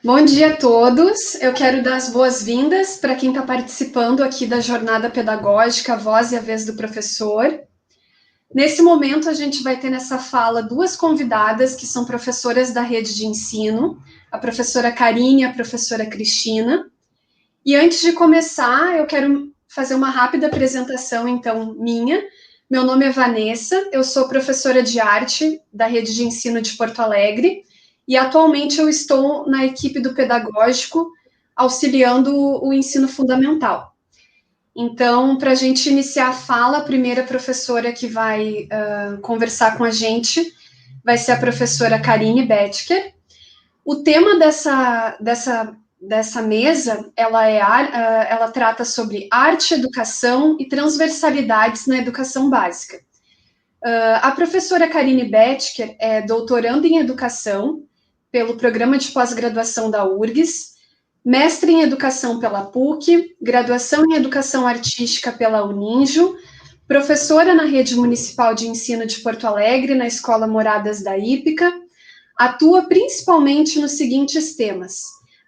Bom dia a todos. Eu quero dar as boas-vindas para quem está participando aqui da jornada pedagógica A Voz e a Vez do Professor. Nesse momento, a gente vai ter nessa fala duas convidadas que são professoras da rede de ensino, a professora Karine e a professora Cristina. E antes de começar, eu quero fazer uma rápida apresentação, então, minha. Meu nome é Vanessa, eu sou professora de arte da rede de ensino de Porto Alegre e atualmente eu estou na equipe do pedagógico auxiliando o ensino fundamental. Então, para a gente iniciar a fala, a primeira professora que vai conversar com a gente vai ser a professora Karine Betker. O tema dessa mesa, ela trata sobre arte, educação e transversalidades na educação básica. A professora Karine Betker é doutoranda em educação pelo programa de pós-graduação da URGS, mestre em educação pela PUC, graduação em educação artística pela Uninjo, professora na rede municipal de ensino de Porto Alegre, na Escola Moradas da Ípica. Atua principalmente nos seguintes temas: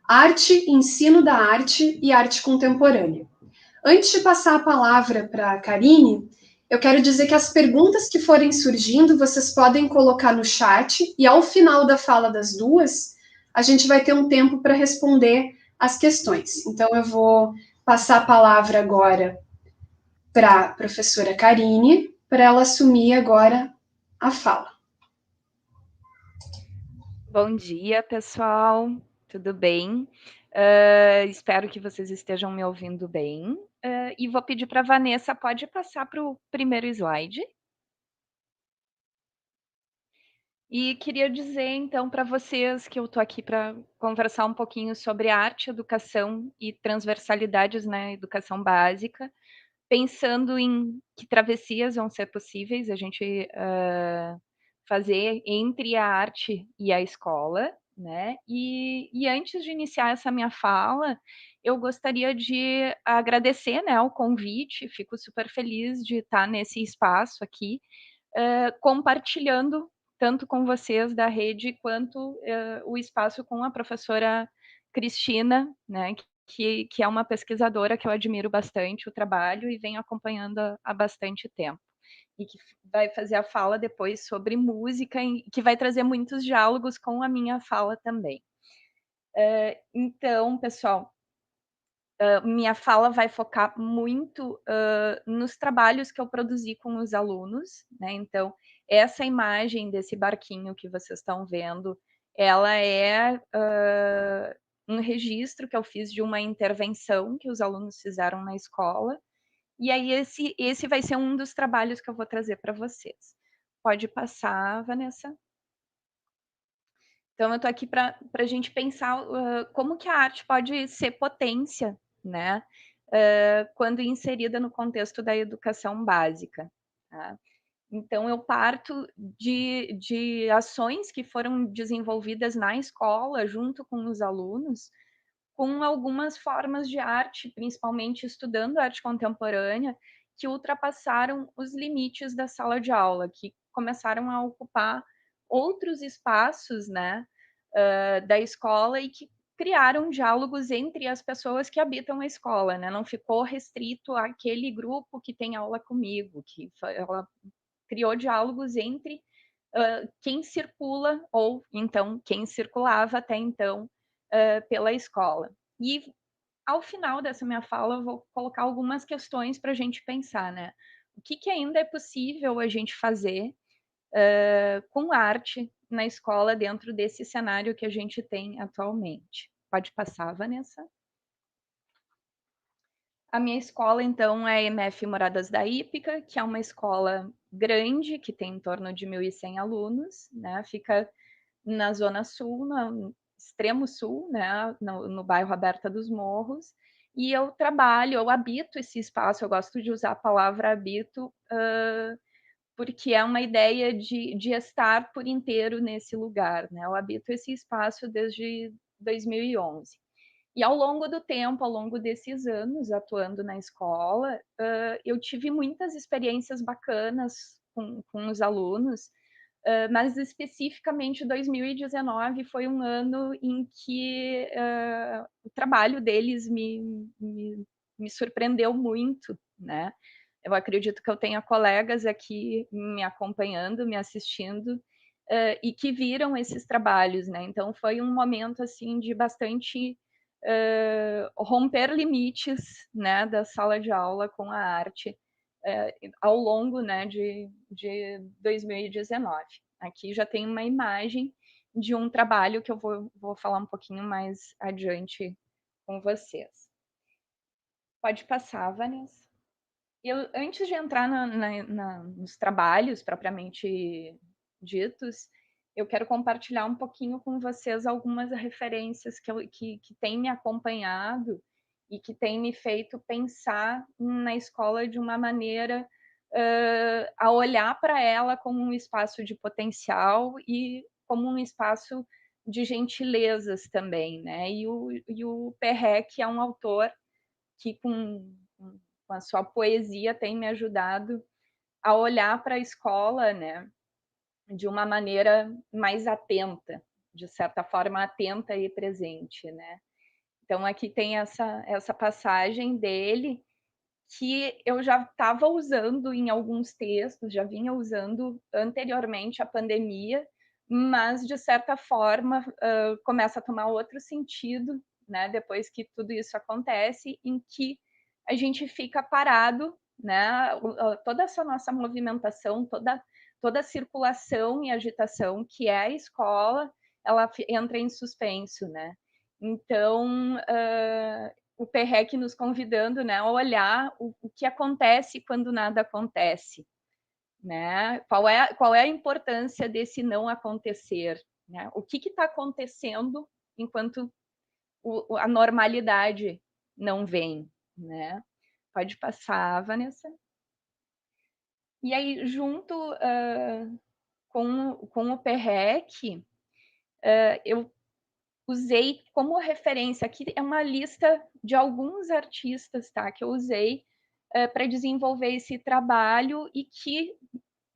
arte, ensino da arte e arte contemporânea. Antes de passar a palavra para a Karine, eu quero dizer que as perguntas que forem surgindo, vocês podem colocar no chat e ao final da fala das duas, a gente vai ter um tempo para responder as questões. Então, eu vou passar a palavra agora para a professora Karine, para ela assumir agora a fala. Bom dia, pessoal. Tudo bem? Espero que vocês estejam me ouvindo bem. E vou pedir para a Vanessa, pode passar para o primeiro slide. E queria dizer, então, para vocês que eu estou aqui para conversar um pouquinho sobre arte, educação e transversalidades na educação básica, pensando em que travessias vão ser possíveis a gente fazer entre a arte e a escola, né? E antes de iniciar essa minha fala, eu gostaria de agradecer, né, o convite. Fico super feliz de estar nesse espaço aqui, compartilhando tanto com vocês da rede quanto o espaço com a professora Cristina, né, que é uma pesquisadora que eu admiro bastante o trabalho e venho acompanhando há bastante tempo. E que vai fazer a fala depois sobre música, que vai trazer muitos diálogos com a minha fala também. Então, pessoal, minha fala vai focar muito nos trabalhos que eu produzi com os alunos, né? Então, essa imagem desse barquinho que vocês estão vendo, ela é um registro que eu fiz de uma intervenção que os alunos fizeram na escola. E aí, esse vai ser um dos trabalhos que eu vou trazer para vocês. Pode passar, Vanessa. Então, eu estou aqui para a gente pensar como que a arte pode ser potência, né? Quando inserida no contexto da educação básica. Tá? Então, eu parto de ações que foram desenvolvidas na escola, junto com os alunos, com algumas formas de arte, principalmente estudando arte contemporânea, que ultrapassaram os limites da sala de aula, que começaram a ocupar outros espaços, né, da escola e que criaram diálogos entre as pessoas que habitam a escola, né? Não ficou restrito àquele grupo que tem aula comigo, que ela criou diálogos entre quem circula ou então quem circulava até então pela escola. E ao final dessa minha fala, eu vou colocar algumas questões para a gente pensar, né? O que ainda é possível a gente fazer com arte na escola dentro desse cenário que a gente tem atualmente? Pode passar, Vanessa? A minha escola, então, é a EMF Moradas da Ípica, que é uma escola grande, que tem em torno de 1.100 alunos, né? Fica na Zona Sul, no extremo sul, né? No bairro Aberta dos Morros. E eu trabalho, eu habito esse espaço, eu gosto de usar a palavra habito, porque é uma ideia de estar por inteiro nesse lugar, né? Eu habito esse espaço desde 2011. E ao longo do tempo, ao longo desses anos atuando na escola, eu tive muitas experiências bacanas com os alunos, mas especificamente 2019 foi um ano em que o trabalho deles me surpreendeu muito, né? Eu acredito que eu tenha colegas aqui me acompanhando, me assistindo, e que viram esses trabalhos, né? Então foi um momento assim de bastante romper limites, né, da sala de aula com a arte ao longo, né, de 2019. Aqui já tem uma imagem de um trabalho que eu vou falar um pouquinho mais adiante com vocês. Pode passar, Vanessa. Antes de entrar nos trabalhos propriamente ditos, eu quero compartilhar um pouquinho com vocês algumas referências que têm me acompanhado e que têm me feito pensar na escola de uma maneira a olhar para ela como um espaço de potencial e como um espaço de gentilezas também, né? E o Perrec é um autor que com a sua poesia tem me ajudado a olhar para a escola, né, de uma maneira mais atenta, de certa forma atenta e presente, né. Então aqui tem essa passagem dele que eu já estava usando em alguns textos, já vinha usando anteriormente à pandemia, mas de certa forma começa a tomar outro sentido, né, depois que tudo isso acontece, em que a gente fica parado, né, toda essa nossa movimentação, toda a circulação e agitação que é a escola, ela entra em suspenso, né. Então, o Perrec nos convidando, né, a olhar o que acontece quando nada acontece, né? Qual é a importância desse não acontecer, né? O que está acontecendo enquanto a normalidade não vem, né? Pode passar, Vanessa. E aí, junto com o Perrec, eu usei como referência, aqui é uma lista de alguns artistas, tá, que eu usei para desenvolver esse trabalho e que,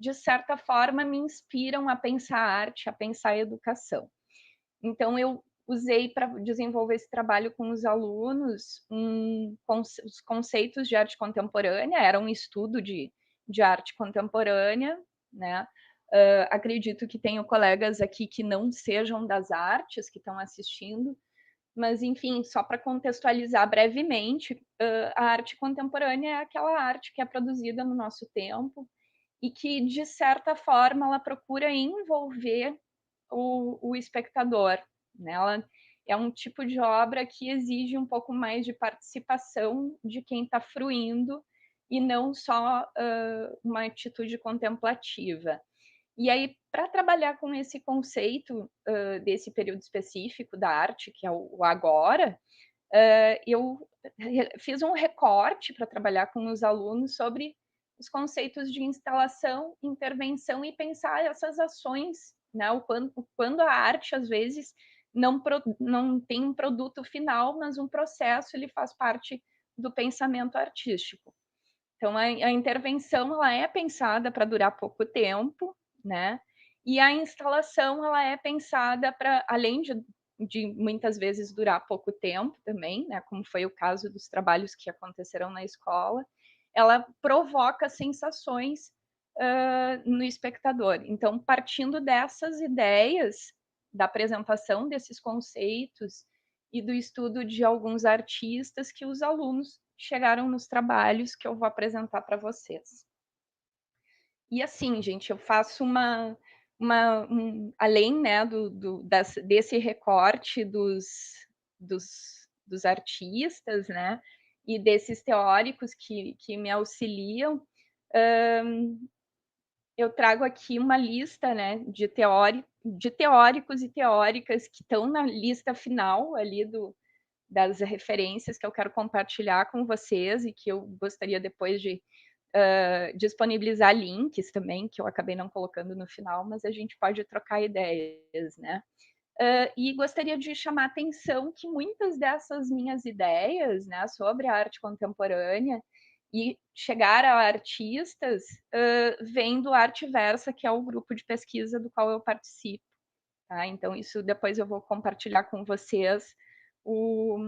de certa forma, me inspiram a pensar arte, a pensar educação. Então, eu usei para desenvolver esse trabalho com os alunos os conceitos de arte contemporânea, era um estudo de arte contemporânea, né? Acredito que tenho colegas aqui que não sejam das artes, que estão assistindo, mas, enfim, só para contextualizar brevemente, a arte contemporânea é aquela arte que é produzida no nosso tempo e que, de certa forma, ela procura envolver o espectador, né? Ela é um tipo de obra que exige um pouco mais de participação de quem está fruindo e não só uma atitude contemplativa. E aí, para trabalhar com esse conceito desse período específico da arte, que é o agora, eu fiz um recorte para trabalhar com os alunos sobre os conceitos de instalação, intervenção e pensar essas ações, né? Quando a arte, às vezes, não tem um produto final, mas um processo, ele faz parte do pensamento artístico. Então, a intervenção ela é pensada para durar pouco tempo, né? E a instalação ela é pensada para, além de muitas vezes durar pouco tempo também, né? Como foi o caso dos trabalhos que aconteceram na escola, ela provoca sensações no espectador. Então, partindo dessas ideias, da apresentação desses conceitos e do estudo de alguns artistas que os alunos chegaram nos trabalhos que eu vou apresentar para vocês. E assim, gente, eu faço além, né, desse recorte dos artistas, né, e desses teóricos que me auxiliam, eu trago aqui uma lista, né, de teóricos e teóricas que estão na lista final ali das referências que eu quero compartilhar com vocês e que eu gostaria depois de disponibilizar links também, que eu acabei não colocando no final, mas a gente pode trocar ideias, né? E gostaria de chamar a atenção que muitas dessas minhas ideias, né, sobre a arte contemporânea, e chegar a artistas vem do Arteversa, que é o grupo de pesquisa do qual eu participo. Tá? Então, isso depois eu vou compartilhar com vocês o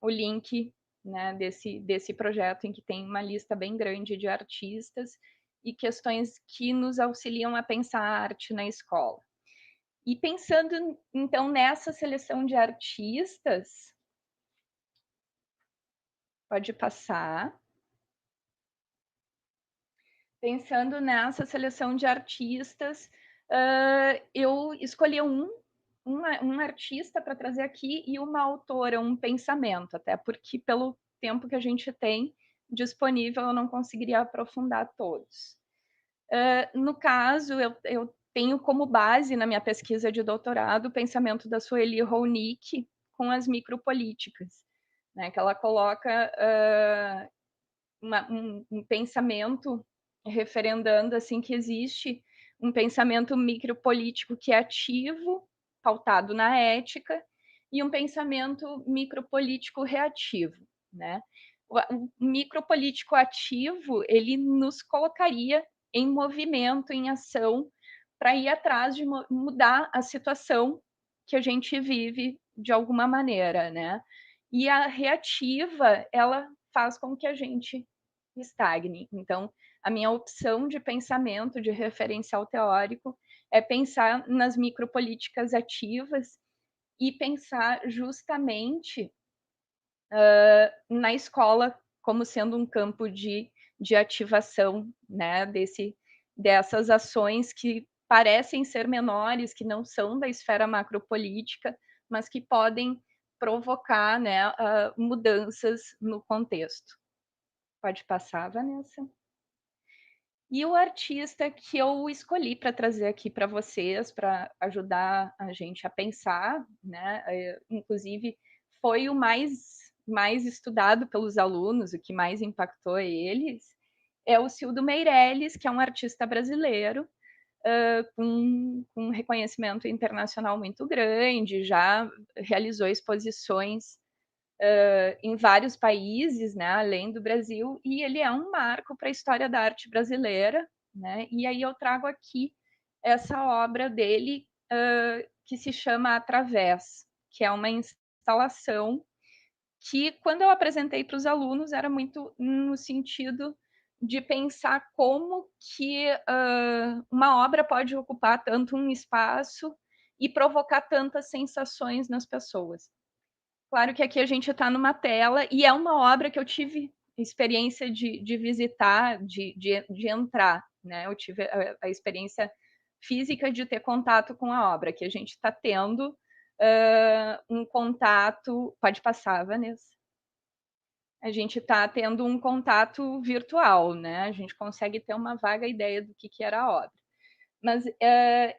link, né, desse projeto, em que tem uma lista bem grande de artistas e questões que nos auxiliam a pensar a arte na escola. E pensando, então, nessa seleção de artistas, pode passar. Pensando nessa seleção de artistas, eu escolhi um artista para trazer aqui e uma autora, um pensamento, até porque pelo tempo que a gente tem disponível eu não conseguiria aprofundar todos. No caso, eu tenho como base na minha pesquisa de doutorado o pensamento da Sueli Hounick com as micropolíticas, né, que ela coloca um pensamento referendando assim que existe um pensamento micropolítico que é ativo, pautado na ética, e um pensamento micropolítico reativo, né? O micropolítico ativo, ele nos colocaria em movimento, em ação, para ir atrás de mudar a situação que a gente vive de alguma maneira, né? E a reativa, ela faz com que a gente estagne. Então, a minha opção de pensamento, de referencial teórico, é pensar nas micropolíticas ativas e pensar justamente na escola como sendo um campo de ativação, né, dessas ações que parecem ser menores, que não são da esfera macropolítica, mas que podem provocar, né, mudanças no contexto. Pode passar, Vanessa. E o artista que eu escolhi para trazer aqui para vocês, para ajudar a gente a pensar, né? Inclusive, foi o mais estudado pelos alunos, o que mais impactou eles, é o Cildo Meirelles, que é um artista brasileiro, com um reconhecimento internacional muito grande, já realizou exposições em vários países, né, além do Brasil, e ele é um marco para a história da arte brasileira, né? E aí eu trago aqui essa obra dele que se chama Através, que é uma instalação que, quando eu apresentei para os alunos, era muito no sentido de pensar como que uma obra pode ocupar tanto um espaço e provocar tantas sensações nas pessoas. Claro que aqui a gente está numa tela e é uma obra que eu tive experiência de visitar, de entrar, né? Eu tive a experiência física de ter contato com a obra, que a gente está tendo um contato. Pode passar, Vanessa. A gente está tendo um contato virtual, né? A gente consegue ter uma vaga ideia do que era a obra. Mas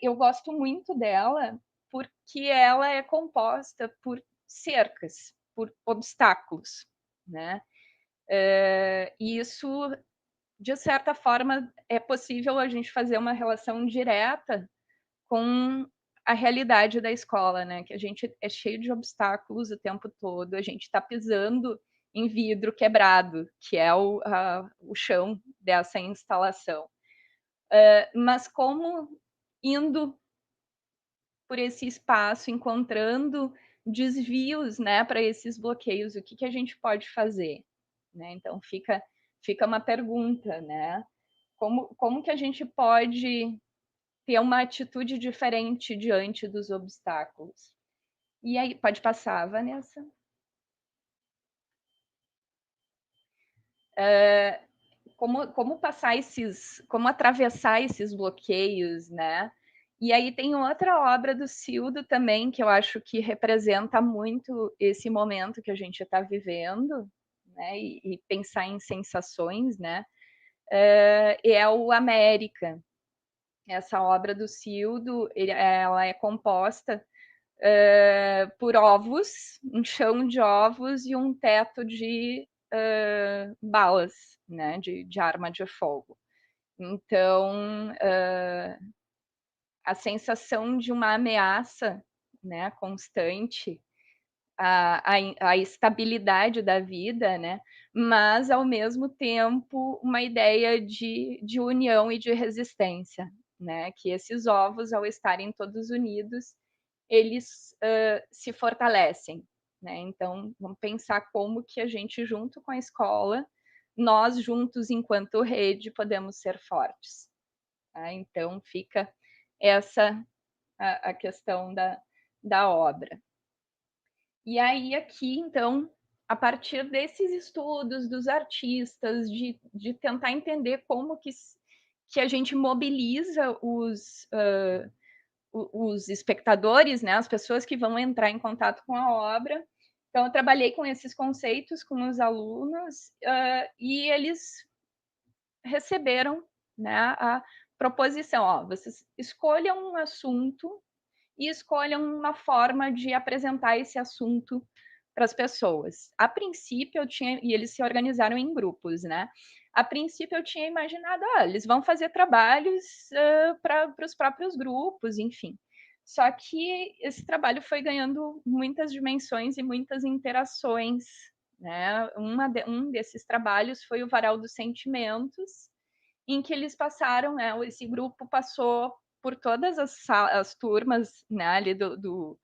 eu gosto muito dela porque ela é composta por cercas, por obstáculos, né? E isso, de certa forma, é possível a gente fazer uma relação direta com a realidade da escola, né? Que a gente é cheio de obstáculos o tempo todo, a gente está pisando em vidro quebrado, que é o chão dessa instalação. Mas como indo por esse espaço, encontrando desvios, né, para esses bloqueios, o que a gente pode fazer, né? Então fica uma pergunta, né? Como que a gente pode ter uma atitude diferente diante dos obstáculos? E aí, pode passar, Vanessa? Como atravessar esses bloqueios, né? E aí tem outra obra do Cildo também, que eu acho que representa muito esse momento que a gente está vivendo, né? E pensar em sensações, né? É o América. Essa obra do Cildo, ela é composta por ovos, um chão de ovos e um teto de balas, né? De arma de fogo. Então, a sensação de uma ameaça, né, constante, a estabilidade da vida, né? Mas, ao mesmo tempo, uma ideia de união e de resistência, né? Que esses ovos, ao estarem todos unidos, eles se fortalecem, né? Então, vamos pensar como que a gente, junto com a escola, nós juntos, enquanto rede, podemos ser fortes. Tá? Então, fica essa a questão da obra. E aí, aqui, então, a partir desses estudos dos artistas, de tentar entender como que a gente mobiliza os espectadores, né, as pessoas que vão entrar em contato com a obra. Então, eu trabalhei com esses conceitos com os alunos, e eles receberam, né, a proposição: ó, vocês escolham um assunto e escolham uma forma de apresentar esse assunto para as pessoas. A princípio, eu tinha, e eles se organizaram em grupos, né? A princípio, eu tinha imaginado, eles vão fazer trabalhos para os próprios grupos, enfim. Só que esse trabalho foi ganhando muitas dimensões e muitas interações, né? Um desses trabalhos foi o Varal dos Sentimentos, em que eles passaram, né, esse grupo passou por todas as turmas, né, ali do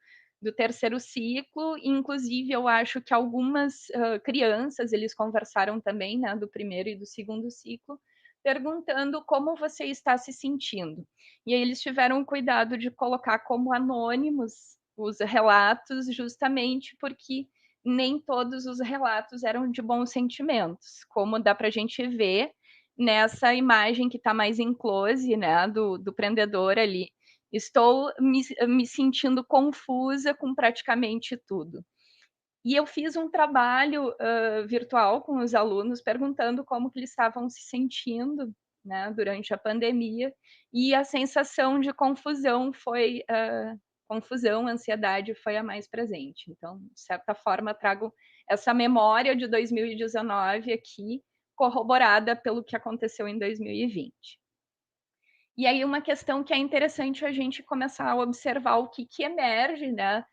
terceiro ciclo, inclusive eu acho que algumas crianças, eles conversaram também, né, do primeiro e do segundo ciclo, perguntando como você está se sentindo. E aí eles tiveram o cuidado de colocar como anônimos os relatos, justamente porque nem todos os relatos eram de bons sentimentos, como dá para a gente ver nessa imagem que está mais em close, né, do prendedor ali. Estou me sentindo confusa com praticamente tudo. E eu fiz um trabalho virtual com os alunos, perguntando como que eles estavam se sentindo, né, durante a pandemia, e a sensação de confusão foi confusão, ansiedade foi a mais presente. Então, de certa forma, trago essa memória de 2019 aqui, corroborada pelo que aconteceu em 2020. E aí uma questão que é interessante a gente começar a observar o que emerge, né,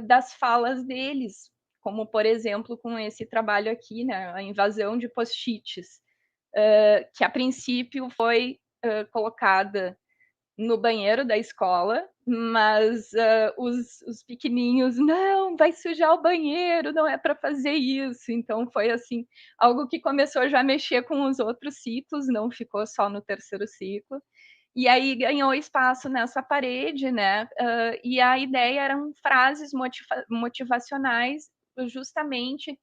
das falas deles, como, por exemplo, com esse trabalho aqui, né, a invasão de post-its, que a princípio foi colocada no banheiro da escola, mas os pequeninhos, não, vai sujar o banheiro, não é para fazer isso. Então foi assim, algo que começou já a mexer com os outros ciclos, não ficou só no terceiro ciclo. E aí ganhou espaço nessa parede, né? E a ideia eram frases motivacionais, justamente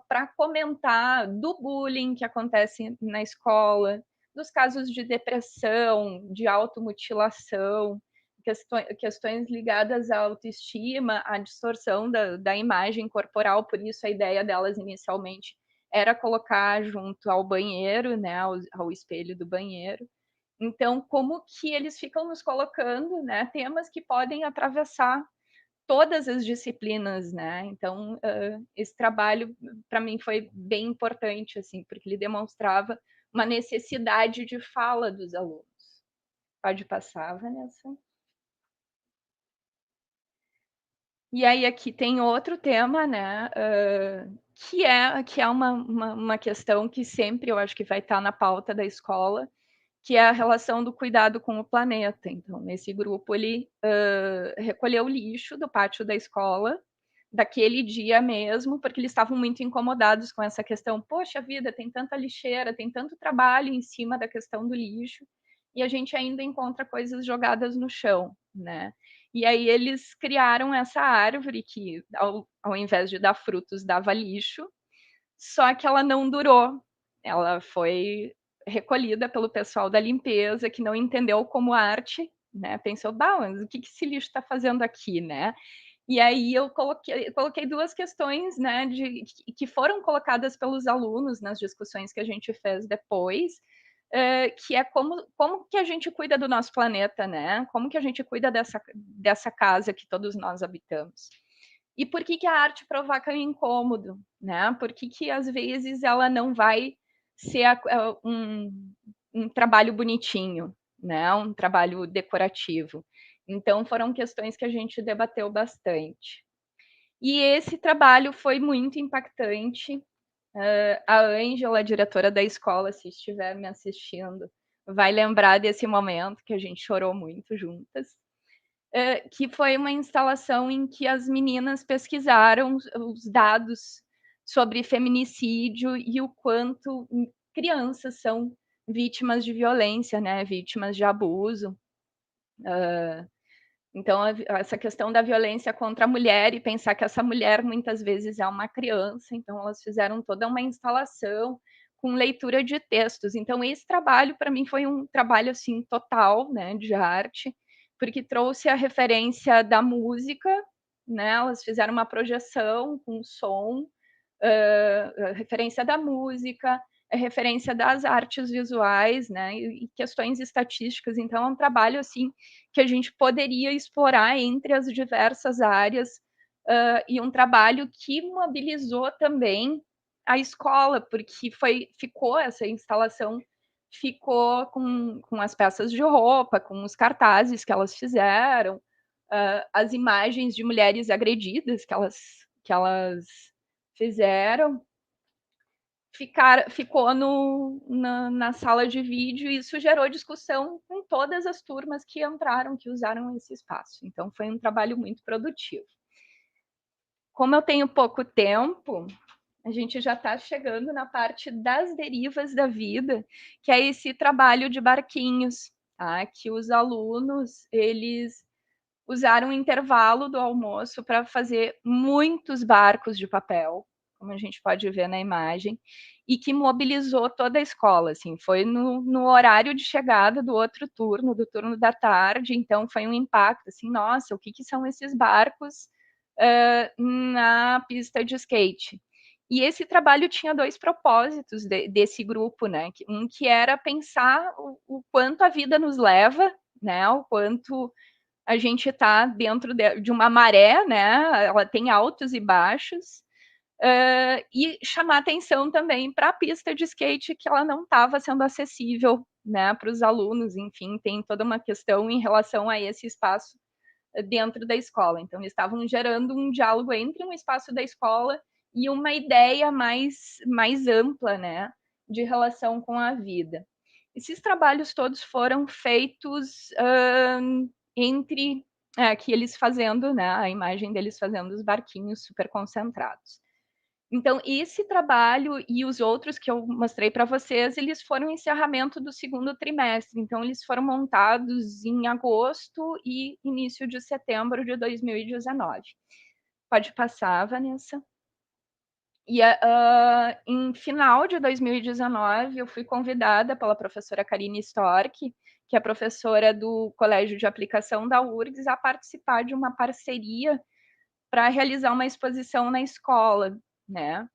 para comentar do bullying que acontece na escola, dos casos de depressão, de automutilação, questões ligadas à autoestima, à distorção da imagem corporal, por isso a ideia delas inicialmente era colocar junto ao banheiro, né, ao espelho do banheiro. Então, como que eles ficam nos colocando, né, temas que podem atravessar todas as disciplinas, né? Então, esse trabalho para mim foi bem importante, assim, porque ele demonstrava uma necessidade de fala dos alunos. Pode passar, Vanessa. E aí aqui tem outro tema, né, que é uma questão que sempre eu acho que vai estar na pauta da escola, que é a relação do cuidado com o planeta. Então, nesse grupo, ele recolheu o lixo do pátio da escola, daquele dia mesmo, porque eles estavam muito incomodados com essa questão. Poxa vida, tem tanta lixeira, tem tanto trabalho em cima da questão do lixo, e a gente ainda encontra coisas jogadas no chão, né? E aí eles criaram essa árvore que, ao invés de dar frutos, dava lixo, só que ela não durou. Ela foi recolhida pelo pessoal da limpeza, que não entendeu como arte, né? Pensou, bah, mas o que esse lixo está fazendo aqui, né? E aí eu coloquei duas questões, né, que foram colocadas pelos alunos nas discussões que a gente fez depois, que é como que a gente cuida do nosso planeta, né? Como que a gente cuida dessa casa que todos nós habitamos. E por que a arte provoca um incômodo, né? Por que às vezes ela não vai ser um trabalho bonitinho, né? Um trabalho decorativo. Então foram questões que a gente debateu bastante. E esse trabalho foi muito impactante. A Ângela, a diretora da escola, se estiver me assistindo, vai lembrar desse momento que a gente chorou muito juntas. Que foi uma instalação em que as meninas pesquisaram os dados sobre feminicídio e o quanto crianças são vítimas de violência, né, vítimas de abuso. Então, essa questão da violência contra a mulher e pensar que essa mulher muitas vezes é uma criança, então elas fizeram toda uma instalação com leitura de textos. Então, esse trabalho para mim foi um trabalho assim total, né, de arte, porque trouxe a referência da música, né? Elas fizeram uma projeção com som, a referência da música, a referência das artes visuais, né, e questões estatísticas. Então, é um trabalho assim que a gente poderia explorar entre as diversas áreas, e um trabalho que mobilizou também a escola, porque ficou essa instalação ficou com as peças de roupa, com os cartazes que elas fizeram, as imagens de mulheres agredidas que elas fizeram, ficou na sala de vídeo, e isso gerou discussão com todas as turmas que entraram, que usaram esse espaço. Então, foi um trabalho muito produtivo. Como eu tenho pouco tempo, a gente já está chegando na parte das derivas da vida, que é esse trabalho de barquinhos, tá? Que os alunos, eles usaram o intervalo do almoço para fazer muitos barcos de papel, como a gente pode ver na imagem, e que mobilizou toda a escola, assim, foi no horário de chegada do outro turno, do turno da tarde, então foi um impacto, assim, nossa, o que são esses barcos na pista de skate? E esse trabalho tinha dois propósitos desse grupo, né? Um que era pensar o quanto a vida nos leva, né? O quanto a gente está dentro de uma maré, né? Ela tem altos e baixos, e chamar atenção também para a pista de skate, que ela não estava sendo acessível, né, para os alunos. Enfim, tem toda uma questão em relação a esse espaço dentro da escola. Então, eles estavam gerando um diálogo entre um espaço da escola e uma ideia mais ampla, né, de relação com a vida. Esses trabalhos todos foram feitos entre aqui eles fazendo, né, a imagem deles fazendo os barquinhos super concentrados. Então, esse trabalho e os outros que eu mostrei para vocês, eles foram o encerramento do segundo trimestre. Então, eles foram montados em agosto e início de setembro de 2019. Pode passar, Vanessa. E em final de 2019, eu fui convidada pela professora Karine Storck, que é professora do Colégio de Aplicação da URGS, a participar de uma parceria para realizar uma exposição na escola, né?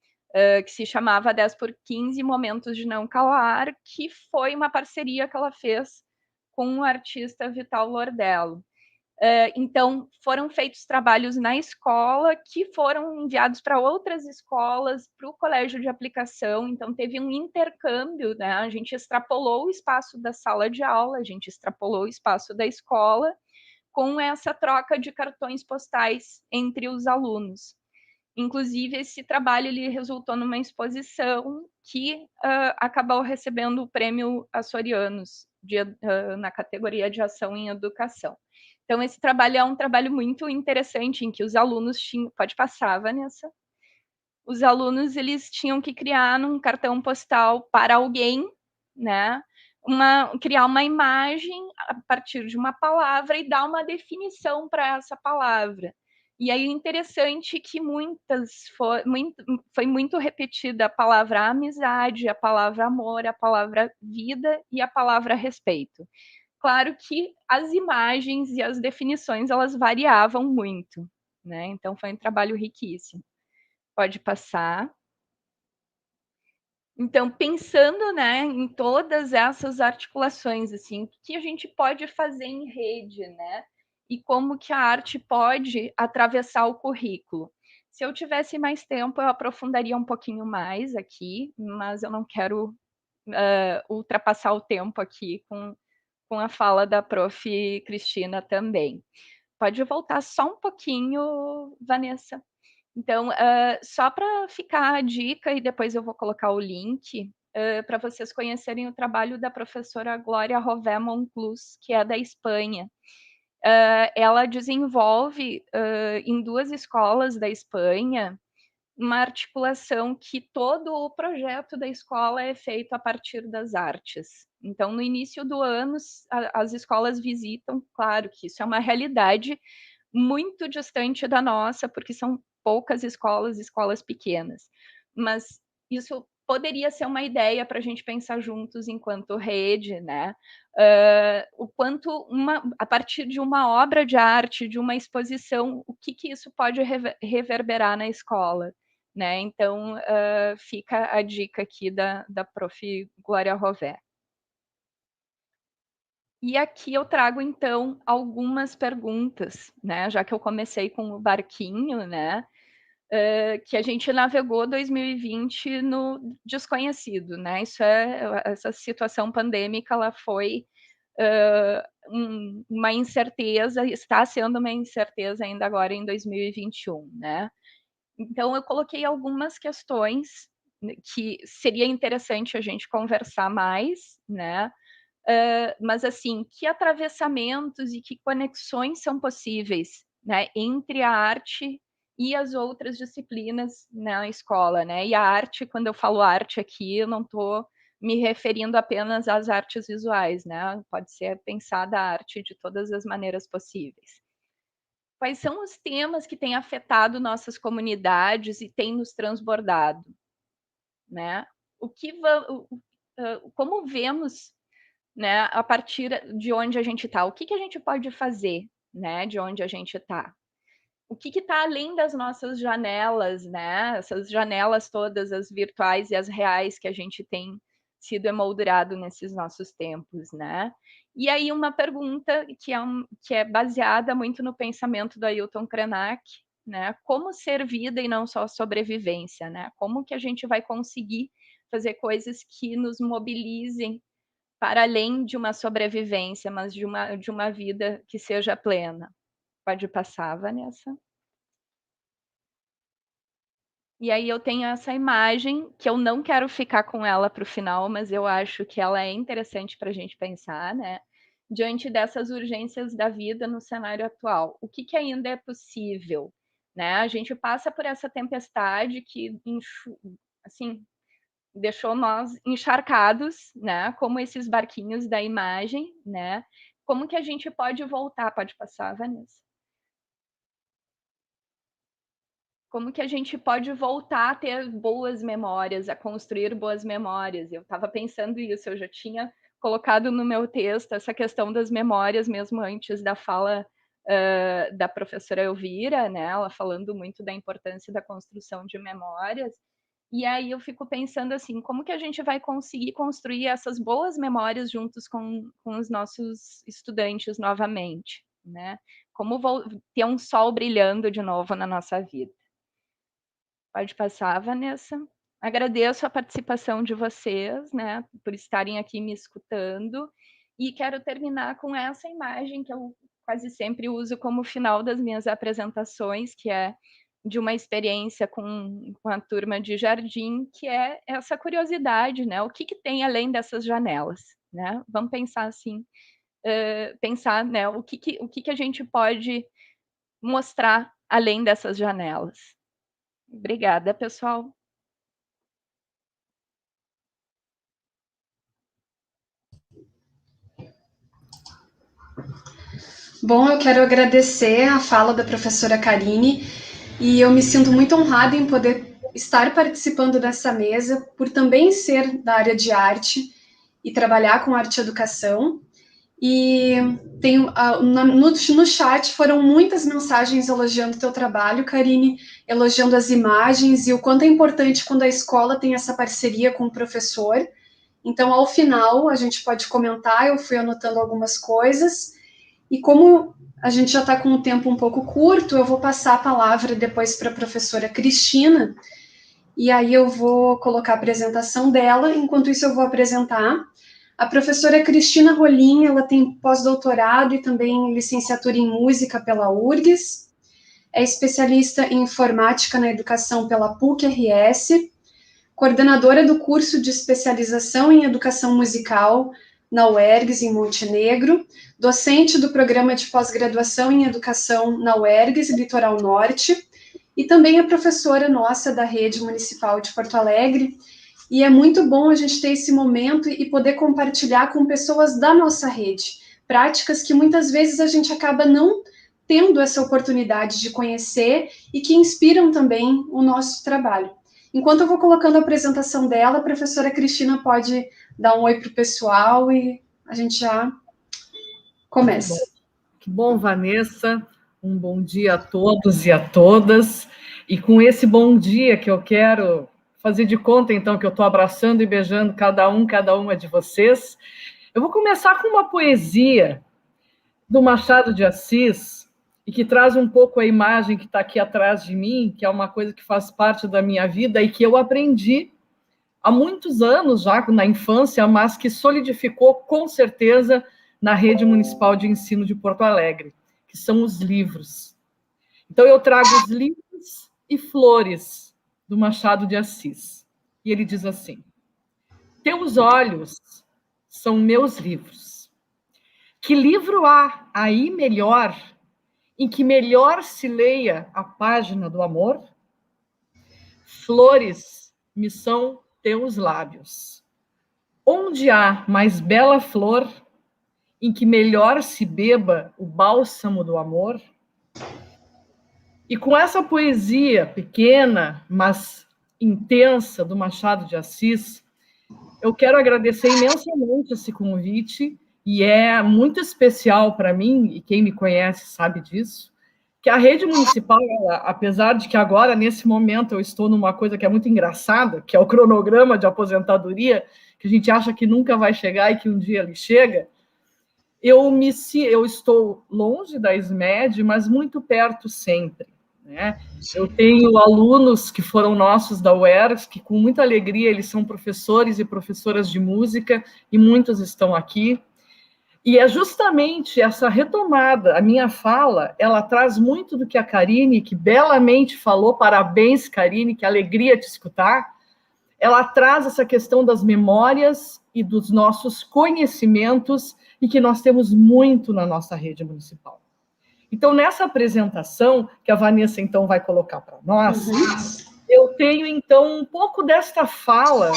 Que se chamava 10 por 15 Momentos de Não Calar, que foi uma parceria que ela fez com o artista Vital Lordello. Então, foram feitos trabalhos na escola que foram enviados para outras escolas, para o colégio de aplicação. Então, teve um intercâmbio, né? A gente extrapolou o espaço da sala de aula, a gente extrapolou o espaço da escola, com essa troca de cartões postais entre os alunos. Inclusive, esse trabalho ele resultou numa exposição que acabou recebendo o prêmio Açorianos na categoria de ação em educação. Então, esse trabalho é um trabalho muito interessante, em que os alunos tinham... Pode passar, Vanessa? Os alunos eles tinham que criar um cartão postal para alguém, né? Criar uma imagem a partir de uma palavra e dar uma definição para essa palavra. E aí, interessante que foi muito repetida a palavra amizade, a palavra amor, a palavra vida e a palavra respeito. Claro que as imagens e as definições, elas variavam muito, né? Então, foi um trabalho riquíssimo. Pode passar. Então, pensando, né, em todas essas articulações, assim, o que a gente pode fazer em rede, né? E como que a arte pode atravessar o currículo. Se eu tivesse mais tempo, eu aprofundaria um pouquinho mais aqui, mas eu não quero ultrapassar o tempo aqui com a fala da prof. Cristina também. Pode voltar só um pouquinho, Vanessa. Então, só para ficar a dica, e depois eu vou colocar o link, para vocês conhecerem o trabalho da professora Glória Rové Monclús, que é da Espanha. Ela desenvolve em 2 escolas da Espanha uma articulação que todo o projeto da escola é feito a partir das artes. Então, no início do ano, as escolas visitam, claro que isso é uma realidade muito distante da nossa, porque são poucas escolas, escolas pequenas. Mas isso poderia ser uma ideia para a gente pensar juntos enquanto rede, né? O quanto a partir de uma obra de arte, de uma exposição, o que isso pode reverberar na escola, né? Então, fica a dica aqui da Prof. Glória Rové. E aqui eu trago, então, algumas perguntas, né? Já que eu comecei com o barquinho, né? Que a gente navegou 2020 no desconhecido, né? Essa situação pandêmica, ela foi uma incerteza, está sendo uma incerteza ainda agora em 2021, né? Então, eu coloquei algumas questões que seria interessante a gente conversar mais, né? Mas assim, que atravessamentos e que conexões são possíveis, né, entre a arte e as outras disciplinas na escola, né? E a arte, quando eu falo arte aqui, eu não estou me referindo apenas às artes visuais, né? Pode ser pensada a arte de todas as maneiras possíveis. Quais são os temas que têm afetado nossas comunidades e têm nos transbordado, né? Como vemos, né, a partir de onde a gente está? O que a gente pode fazer, né, de onde a gente está? O que está além das nossas janelas, né? Essas janelas todas, as virtuais e as reais que a gente tem sido emoldurado nesses nossos tempos, né? E aí uma pergunta que é baseada muito no pensamento do Ailton Krenak, né? Como ser vida e não só sobrevivência, né? Como que a gente vai conseguir fazer coisas que nos mobilizem para além de uma sobrevivência, mas de uma vida que seja plena? Pode passar, Vanessa? E aí eu tenho essa imagem, que eu não quero ficar com ela para o final, mas eu acho que ela é interessante para a gente pensar, né? Diante dessas urgências da vida no cenário atual, o que ainda é possível, né? A gente passa por essa tempestade que, assim, deixou nós encharcados, né? Como esses barquinhos da imagem, né? Como que a gente pode voltar? Pode passar, Vanessa? Como que a gente pode voltar a ter boas memórias, a construir boas memórias? Eu estava pensando isso, eu já tinha colocado no meu texto essa questão das memórias mesmo antes da fala da professora Elvira, né? Ela falando muito da importância da construção de memórias. E aí eu fico pensando assim, como que a gente vai conseguir construir essas boas memórias juntos com os nossos estudantes novamente, né? Como ter um sol brilhando de novo na nossa vida? Pode passar, Vanessa. Agradeço a participação de vocês, né, por estarem aqui me escutando. E quero terminar com essa imagem que eu quase sempre uso como final das minhas apresentações, que é de uma experiência com a turma de jardim, que é essa curiosidade, né? O que tem além dessas janelas, né? Vamos pensar assim, pensar, né? O que a gente pode mostrar além dessas janelas. Obrigada, pessoal. Bom, eu quero agradecer a fala da professora Karine e eu me sinto muito honrada em poder estar participando dessa mesa, por também ser da área de arte e trabalhar com arte e educação. E tem, no chat foram muitas mensagens elogiando o teu trabalho, Karine, elogiando as imagens e o quanto é importante quando a escola tem essa parceria com o professor. Então, ao final, a gente pode comentar, eu fui anotando algumas coisas, e como a gente já está com o tempo um pouco curto, eu vou passar a palavra depois para a professora Cristina, e aí eu vou colocar a apresentação dela, enquanto isso eu vou apresentar. A professora Cristina Rolim, ela tem pós-doutorado e também licenciatura em música pela URGS. é especialista em informática na educação pela PUC-RS, coordenadora do curso de especialização em educação musical na UERGS, em Montenegro, docente do programa de pós-graduação em educação na UERGS, Litoral Norte, e também é professora nossa da Rede Municipal de Porto Alegre. E é muito bom a gente ter esse momento e poder compartilhar com pessoas da nossa rede, práticas que muitas vezes a gente acaba não tendo essa oportunidade de conhecer e que inspiram também o nosso trabalho. Enquanto eu vou colocando a apresentação dela, a professora Cristina pode dar um oi para o pessoal e a gente já começa. Que bom, Vanessa. Um bom dia a todos e a todas. E com esse bom dia que eu quero fazer de conta, então, que eu estou abraçando e beijando cada uma de vocês, eu vou começar com uma poesia do Machado de Assis, e que traz um pouco a imagem que está aqui atrás de mim, que é uma coisa que faz parte da minha vida e que eu aprendi há muitos anos já, na infância, mas que solidificou com certeza na Rede Municipal de Ensino de Porto Alegre, que são os livros. Então, eu trago os livros e flores do Machado de Assis. E ele diz assim: teus olhos são meus livros. Que livro há aí melhor, em que melhor se leia a página do amor? Flores me são teus lábios. Onde há mais bela flor, em que melhor se beba o bálsamo do amor? E com essa poesia pequena, mas intensa, do Machado de Assis, eu quero agradecer imensamente esse convite, e é muito especial para mim, e quem me conhece sabe disso, que a rede municipal, apesar de que agora, nesse momento, eu estou numa coisa que é muito engraçada, que é o cronograma de aposentadoria, que a gente acha que nunca vai chegar e que um dia ele chega, eu estou longe da SMED, mas muito perto sempre, né? Eu tenho alunos que foram nossos da UERGS, que com muita alegria eles são professores e professoras de música, e muitos estão aqui. E é justamente essa retomada, a minha fala, ela traz muito do que a Karine, que belamente falou, parabéns, Karine, que alegria te escutar, ela traz essa questão das memórias e dos nossos conhecimentos, e que nós temos muito na nossa rede municipal. Então, nessa apresentação, que a Vanessa, então, vai colocar para nós, eu tenho, então, um pouco desta fala,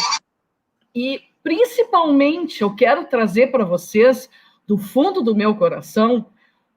e, principalmente, eu quero trazer para vocês, do fundo do meu coração,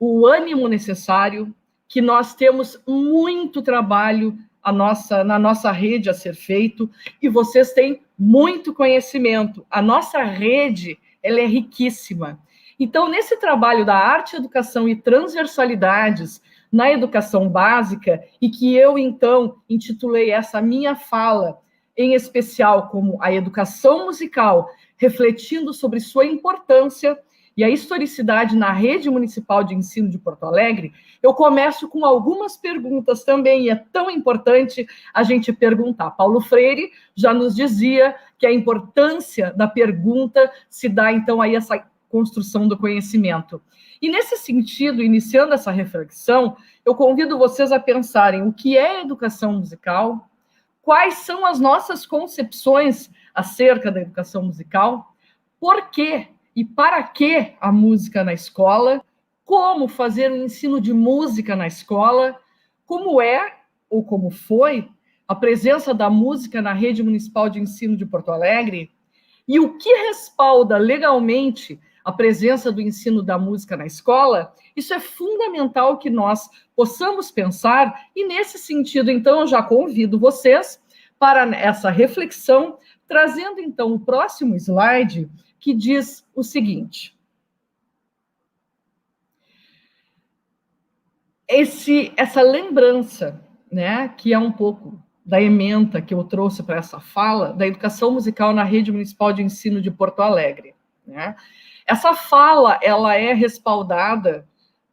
o ânimo necessário, que nós temos muito trabalho na nossa rede a ser feito, e vocês têm muito conhecimento. A nossa rede, ela é riquíssima. Então, nesse trabalho da arte, educação e transversalidades na educação básica, e que eu, então, intitulei essa minha fala, em especial como a educação musical, refletindo sobre sua importância e a historicidade na Rede Municipal de Ensino de Porto Alegre, eu começo com algumas perguntas também, e é tão importante a gente perguntar. Paulo Freire já nos dizia que a importância da pergunta se dá, então, aí essa construção do conhecimento. E, nesse sentido, iniciando essa reflexão, eu convido vocês a pensarem o que é educação musical, quais são as nossas concepções acerca da educação musical, por quê e para que a música na escola, como fazer o ensino de música na escola, como é ou como foi a presença da música na Rede Municipal de Ensino de Porto Alegre, e o que respalda legalmente a presença do ensino da música na escola. Isso é fundamental que nós possamos pensar, e nesse sentido, então, eu já convido vocês para essa reflexão, trazendo, então, o próximo slide, que diz o seguinte: essa lembrança, né, que é um pouco da ementa que eu trouxe para essa fala, da educação musical na Rede Municipal de Ensino de Porto Alegre, né? Essa fala, ela é respaldada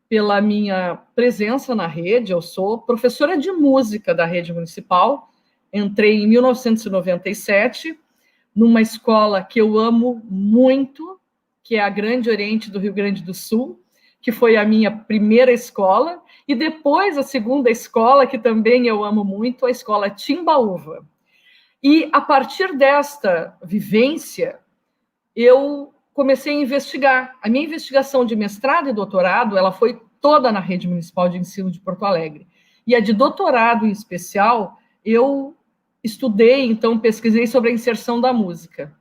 pela minha presença na rede. Eu sou professora de música da Rede Municipal, entrei em 1997, numa escola que eu amo muito, que é a Grande Oriente do Rio Grande do Sul, que foi a minha primeira escola, e depois a segunda escola, que também eu amo muito, a escola Timbaúva. E a partir desta vivência, eu comecei a investigar. A minha investigação de mestrado e doutorado, ela foi toda na Rede Municipal de Ensino de Porto Alegre. E a de doutorado, em especial, eu estudei, então, pesquisei sobre a inserção da música.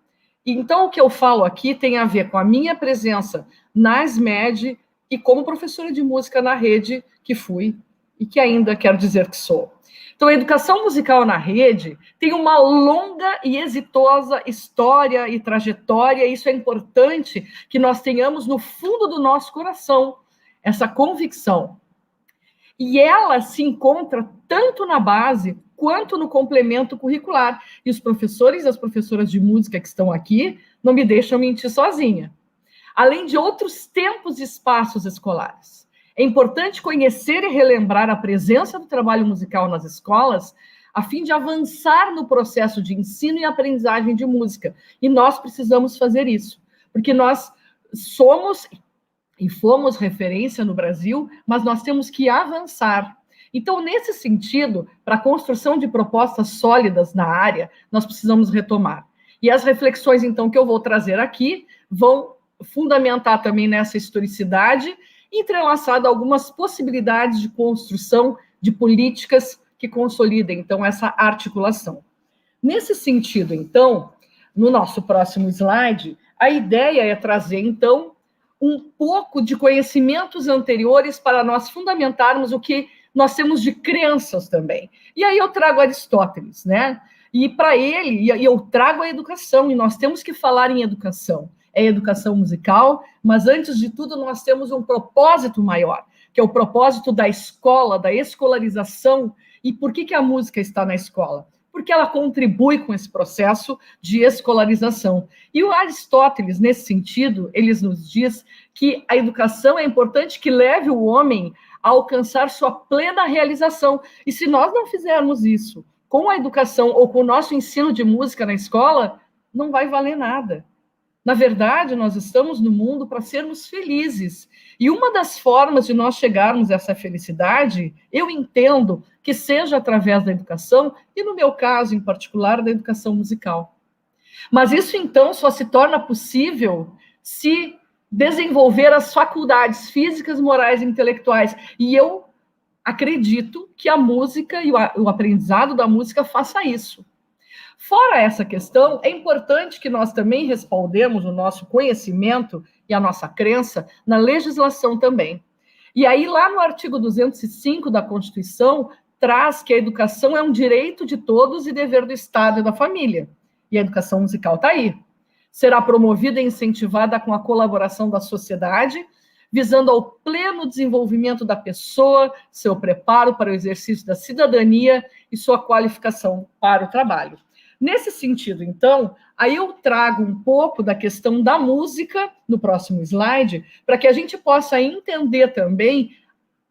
E, então, o que eu falo aqui tem a ver com a minha presença na SMED e como professora de música na rede que fui e que ainda quero dizer que sou. Então, a educação musical na rede tem uma longa e exitosa história e trajetória, e isso é importante que nós tenhamos no fundo do nosso coração, essa convicção. E ela se encontra tanto na base quanto no complemento curricular. E os professores e as professoras de música que estão aqui não me deixam mentir sozinha. Além de outros tempos e espaços escolares. É importante conhecer e relembrar a presença do trabalho musical nas escolas, a fim de avançar no processo de ensino e aprendizagem de música. E nós precisamos fazer isso, porque nós somos e fomos referência no Brasil, mas nós temos que avançar. Então, nesse sentido, para a construção de propostas sólidas na área, nós precisamos retomar. E as reflexões, então, que eu vou trazer aqui, vão fundamentar também nessa historicidade, entrelaçada algumas possibilidades de construção de políticas que consolidem, então, essa articulação. Nesse sentido, então, no nosso próximo slide, a ideia é trazer, então, um pouco de conhecimentos anteriores para nós fundamentarmos o que nós temos de crenças também. E aí eu trago Aristóteles, né? E para ele, eu trago a educação, e nós temos que falar em educação. É educação musical, mas antes de tudo nós temos um propósito maior, que é o propósito da escola, da escolarização. E por que a música está na escola? Porque ela contribui com esse processo de escolarização. E o Aristóteles, nesse sentido, ele nos diz que a educação é importante que leve o homem a alcançar sua plena realização. E se nós não fizermos isso com a educação ou com o nosso ensino de música na escola, não vai valer nada. Na verdade, nós estamos no mundo para sermos felizes. E uma das formas de nós chegarmos a essa felicidade, eu entendo que seja através da educação, e no meu caso, em particular, da educação musical. Mas isso, então, só se torna possível se desenvolver as faculdades físicas, morais e intelectuais. E eu acredito que a música e o aprendizado da música faça isso. Fora essa questão, é importante que nós também respaldemos o nosso conhecimento e a nossa crença na legislação também. E aí, lá no artigo 205 da Constituição, traz que a educação é um direito de todos e dever do Estado e da família. E a educação musical está aí. Será promovida e incentivada com a colaboração da sociedade, visando ao pleno desenvolvimento da pessoa, seu preparo para o exercício da cidadania e sua qualificação para o trabalho. Nesse sentido, então, aí eu trago um pouco da questão da música no próximo slide, para que a gente possa entender também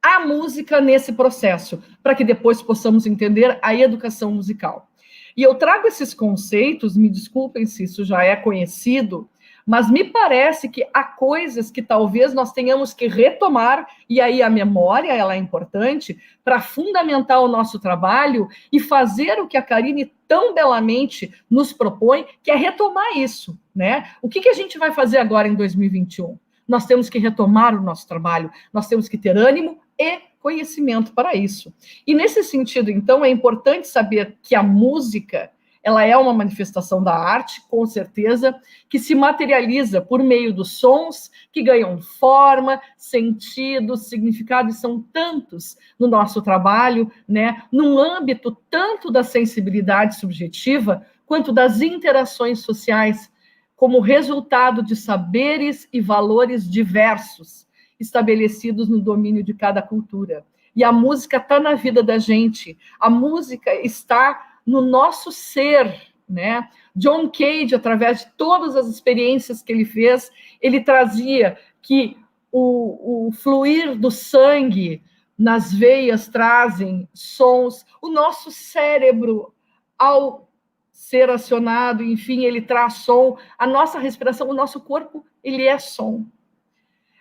a música nesse processo, para que depois possamos entender a educação musical. E eu trago esses conceitos, me desculpem se isso já é conhecido, mas me parece que há coisas que talvez nós tenhamos que retomar, e aí a memória ela é importante, para fundamentar o nosso trabalho e fazer o que a Karine tão belamente nos propõe, que é retomar isso, né? O que a gente vai fazer agora em 2021? Nós temos que retomar o nosso trabalho, nós temos que ter ânimo e conhecimento para isso. E nesse sentido, então, é importante saber que a música, ela é uma manifestação da arte, com certeza, que se materializa por meio dos sons, que ganham forma, sentido, significado, e são tantos no nosso trabalho, né? Num âmbito tanto da sensibilidade subjetiva, quanto das interações sociais, como resultado de saberes e valores diversos, estabelecidos no domínio de cada cultura. E a música está na vida da gente, a música está no nosso ser, né? John Cage, através de todas as experiências que ele fez, ele trazia que o fluir do sangue nas veias trazem sons, o nosso cérebro, ao ser acionado, enfim, ele traz som, a nossa respiração, o nosso corpo, ele é som.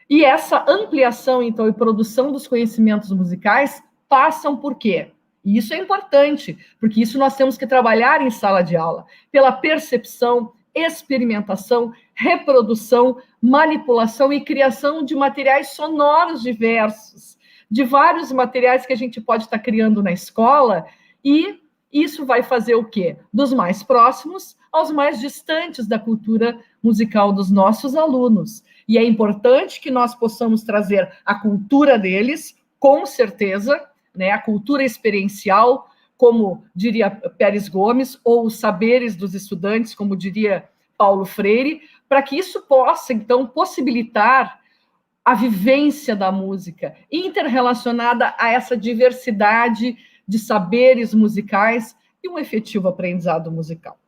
E essa ampliação, então, e produção dos conhecimentos musicais passam por quê? E isso é importante, porque isso nós temos que trabalhar em sala de aula, pela percepção, experimentação, reprodução, manipulação e criação de materiais sonoros diversos, de vários materiais que a gente pode estar criando na escola, e isso vai fazer o quê? Dos mais próximos aos mais distantes da cultura musical dos nossos alunos. E é importante que nós possamos trazer a cultura deles, com certeza, né, a cultura experiencial, como diria Pérez Gomes, ou os saberes dos estudantes, como diria Paulo Freire, para que isso possa, então, possibilitar a vivência da música, interrelacionada a essa diversidade de saberes musicais e um efetivo aprendizado musical.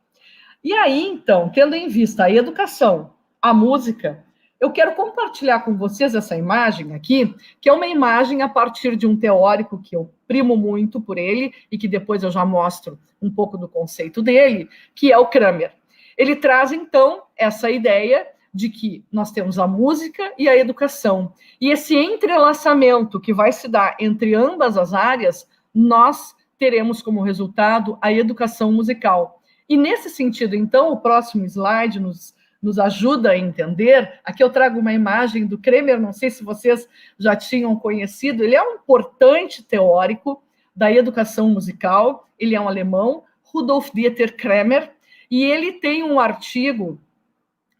E aí, então, tendo em vista a educação, a música, eu quero compartilhar com vocês essa imagem aqui, que é uma imagem a partir de um teórico que eu primo muito por ele, e que depois eu já mostro um pouco do conceito dele, que é o Kramer. Ele traz, então, essa ideia de que nós temos a música e a educação. E esse entrelaçamento que vai se dar entre ambas as áreas, nós teremos como resultado a educação musical. E nesse sentido, então, o próximo slide nos ajuda a entender. Aqui eu trago uma imagem do Kramer, não sei se vocês já tinham conhecido, ele é um importante teórico da educação musical, ele é um alemão, Rudolf Dieter Kramer, e ele tem um artigo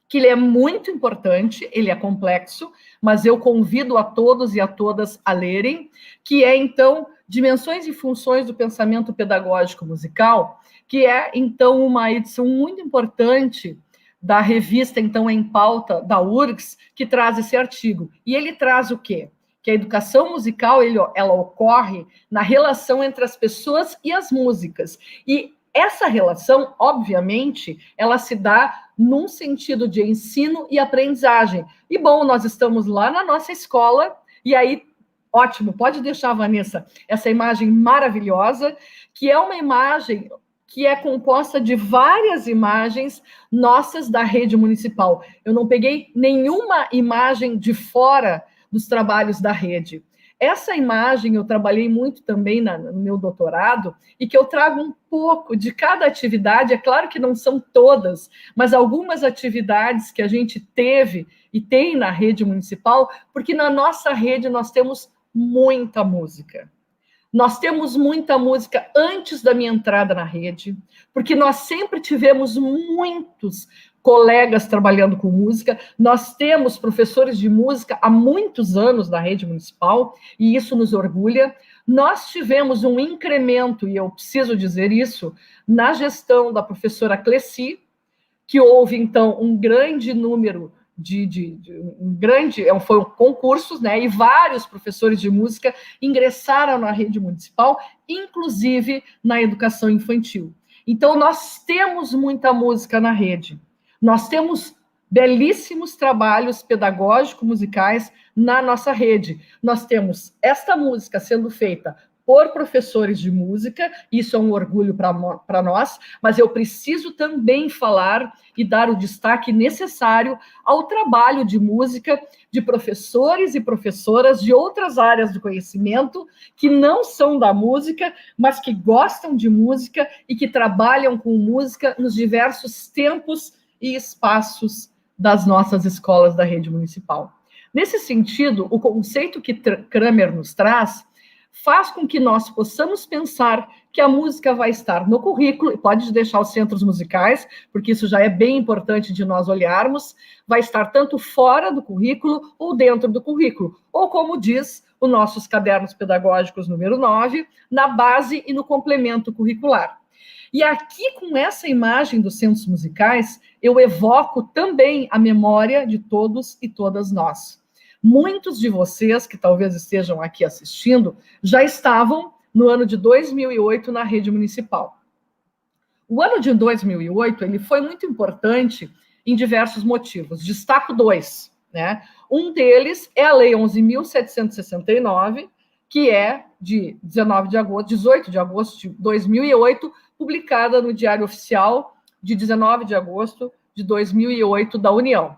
que ele é muito importante, ele é complexo, mas eu convido a todos e a todas a lerem, que é, então, Dimensões e Funções do Pensamento Pedagógico Musical, que é, então, uma edição muito importante da revista, então, Em Pauta, da URGS, que traz esse artigo. E ele traz o quê? Que a educação musical, ela ocorre na relação entre as pessoas e as músicas. E essa relação, obviamente, ela se dá num sentido de ensino e aprendizagem. E, bom, nós estamos lá na nossa escola, e aí, ótimo, pode deixar, Vanessa, essa imagem maravilhosa, que é uma imagem que é composta de várias imagens nossas da rede municipal. Eu não peguei nenhuma imagem de fora dos trabalhos da rede. Essa imagem eu trabalhei muito também no meu doutorado, e que eu trago um pouco de cada atividade, é claro que não são todas, mas algumas atividades que a gente teve e tem na rede municipal, porque na nossa rede nós temos muita música. Nós temos muita música antes da minha entrada na rede, porque nós sempre tivemos muitos colegas trabalhando com música, nós temos professores de música há muitos anos na rede municipal, e isso nos orgulha. Nós tivemos um incremento, e eu preciso dizer isso, na gestão da professora Cleci, que houve, então, um grande número foram concursos, né? E vários professores de música ingressaram na rede municipal, inclusive na educação infantil. Então, nós temos muita música na rede. Nós temos belíssimos trabalhos pedagógicos musicais na nossa rede. Nós temos esta música sendo feita por professores de música, isso é um orgulho para nós, mas eu preciso também falar e dar o destaque necessário ao trabalho de música de professores e professoras de outras áreas do conhecimento, que não são da música, mas que gostam de música e que trabalham com música nos diversos tempos e espaços das nossas escolas da rede municipal. Nesse sentido, o conceito que Kramer nos traz faz com que nós possamos pensar que a música vai estar no currículo, pode deixar os centros musicais, porque isso já é bem importante de nós olharmos, vai estar tanto fora do currículo ou dentro do currículo, ou como diz o nossos cadernos pedagógicos número 9, na base e no complemento curricular. E aqui, com essa imagem dos centros musicais, eu evoco também a memória de todos e todas nós. Muitos de vocês, que talvez estejam aqui assistindo, já estavam no ano de 2008 na rede municipal. O ano de 2008 ele foi muito importante em diversos motivos. Destaco dois, né? Um deles é a Lei 11.769, que é de 18 de agosto de 2008, publicada no Diário Oficial de 19 de agosto de 2008 da União.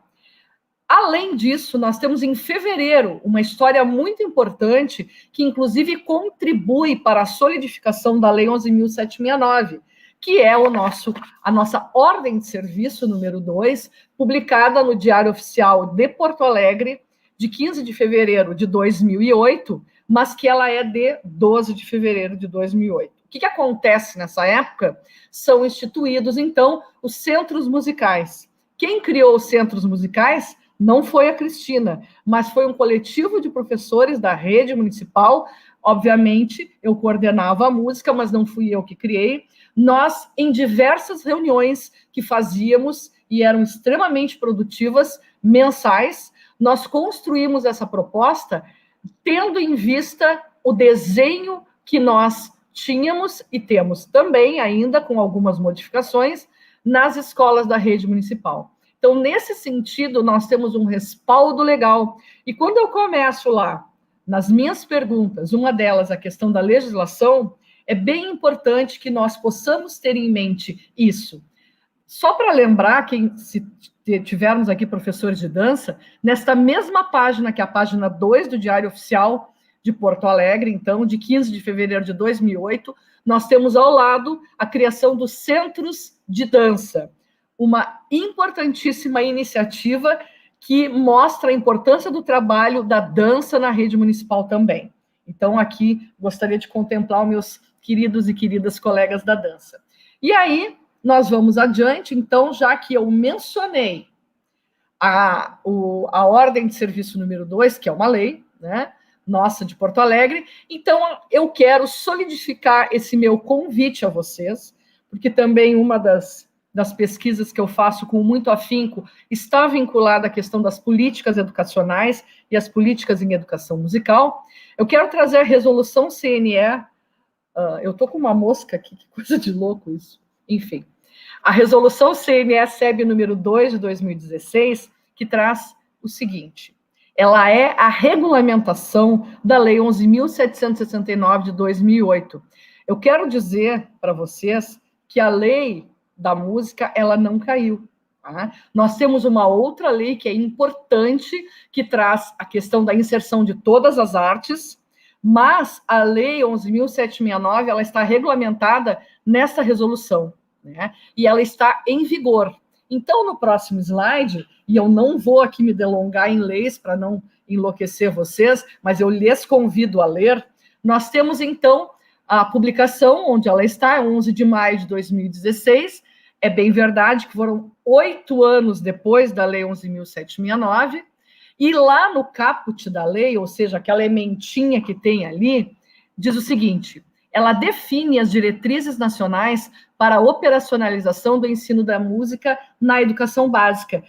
Além disso, nós temos em fevereiro uma história muito importante que, inclusive, contribui para a solidificação da Lei 11.769, que é a nossa ordem de serviço número 2, publicada no Diário Oficial de Porto Alegre, de 15 de fevereiro de 2008, mas que ela é de 12 de fevereiro de 2008. O que acontece nessa época? São instituídos, então, os centros musicais. Quem criou os centros musicais não foi a Cristina, mas foi um coletivo de professores da rede municipal. Obviamente, eu coordenava a música, mas não fui eu que criei. Nós, em diversas reuniões que fazíamos, e eram extremamente produtivas, mensais, nós construímos essa proposta tendo em vista o desenho que nós tínhamos e temos também, ainda com algumas modificações, nas escolas da rede municipal. Então, nesse sentido, nós temos um respaldo legal. E quando eu começo lá, nas minhas perguntas, uma delas, a questão da legislação, é bem importante que nós possamos ter em mente isso. Só para lembrar, se tivermos aqui professores de dança, nesta mesma página, que é a página 2 do Diário Oficial de Porto Alegre, então, de 15 de fevereiro de 2008, nós temos ao lado a criação dos centros de dança, uma importantíssima iniciativa que mostra a importância do trabalho da dança na rede municipal também. Então, aqui, gostaria de contemplar os meus queridos e queridas colegas da dança. E aí, nós vamos adiante, então, já que eu mencionei a ordem de serviço número 2, que é uma lei, né, nossa, de Porto Alegre, então eu quero solidificar esse meu convite a vocês, porque também uma das pesquisas que eu faço com muito afinco está vinculada à questão das políticas educacionais e as políticas em educação musical. Eu quero trazer a resolução CNE, eu estou com uma mosca aqui, que coisa de louco isso, enfim. A resolução CNE-SEB número 2 de 2016, que traz o seguinte: ela é a regulamentação da Lei 11.769 de 2008. Eu quero dizer para vocês que a lei da música, ela não caiu. Tá? Nós temos uma outra lei que é importante, que traz a questão da inserção de todas as artes, mas a Lei 11.769, ela está regulamentada nessa resolução, né? E ela está em vigor. Então, no próximo slide, e eu não vou aqui me delongar em leis para não enlouquecer vocês, mas eu lhes convido a ler, nós temos, então, a publicação, onde ela está, 11 de maio de 2016, é bem verdade que foram 8 anos depois da Lei 11.769, e lá no caput da lei, ou seja, aquela ementinha que tem ali, diz o seguinte: ela define as diretrizes nacionais para a operacionalização do ensino da música na educação básica.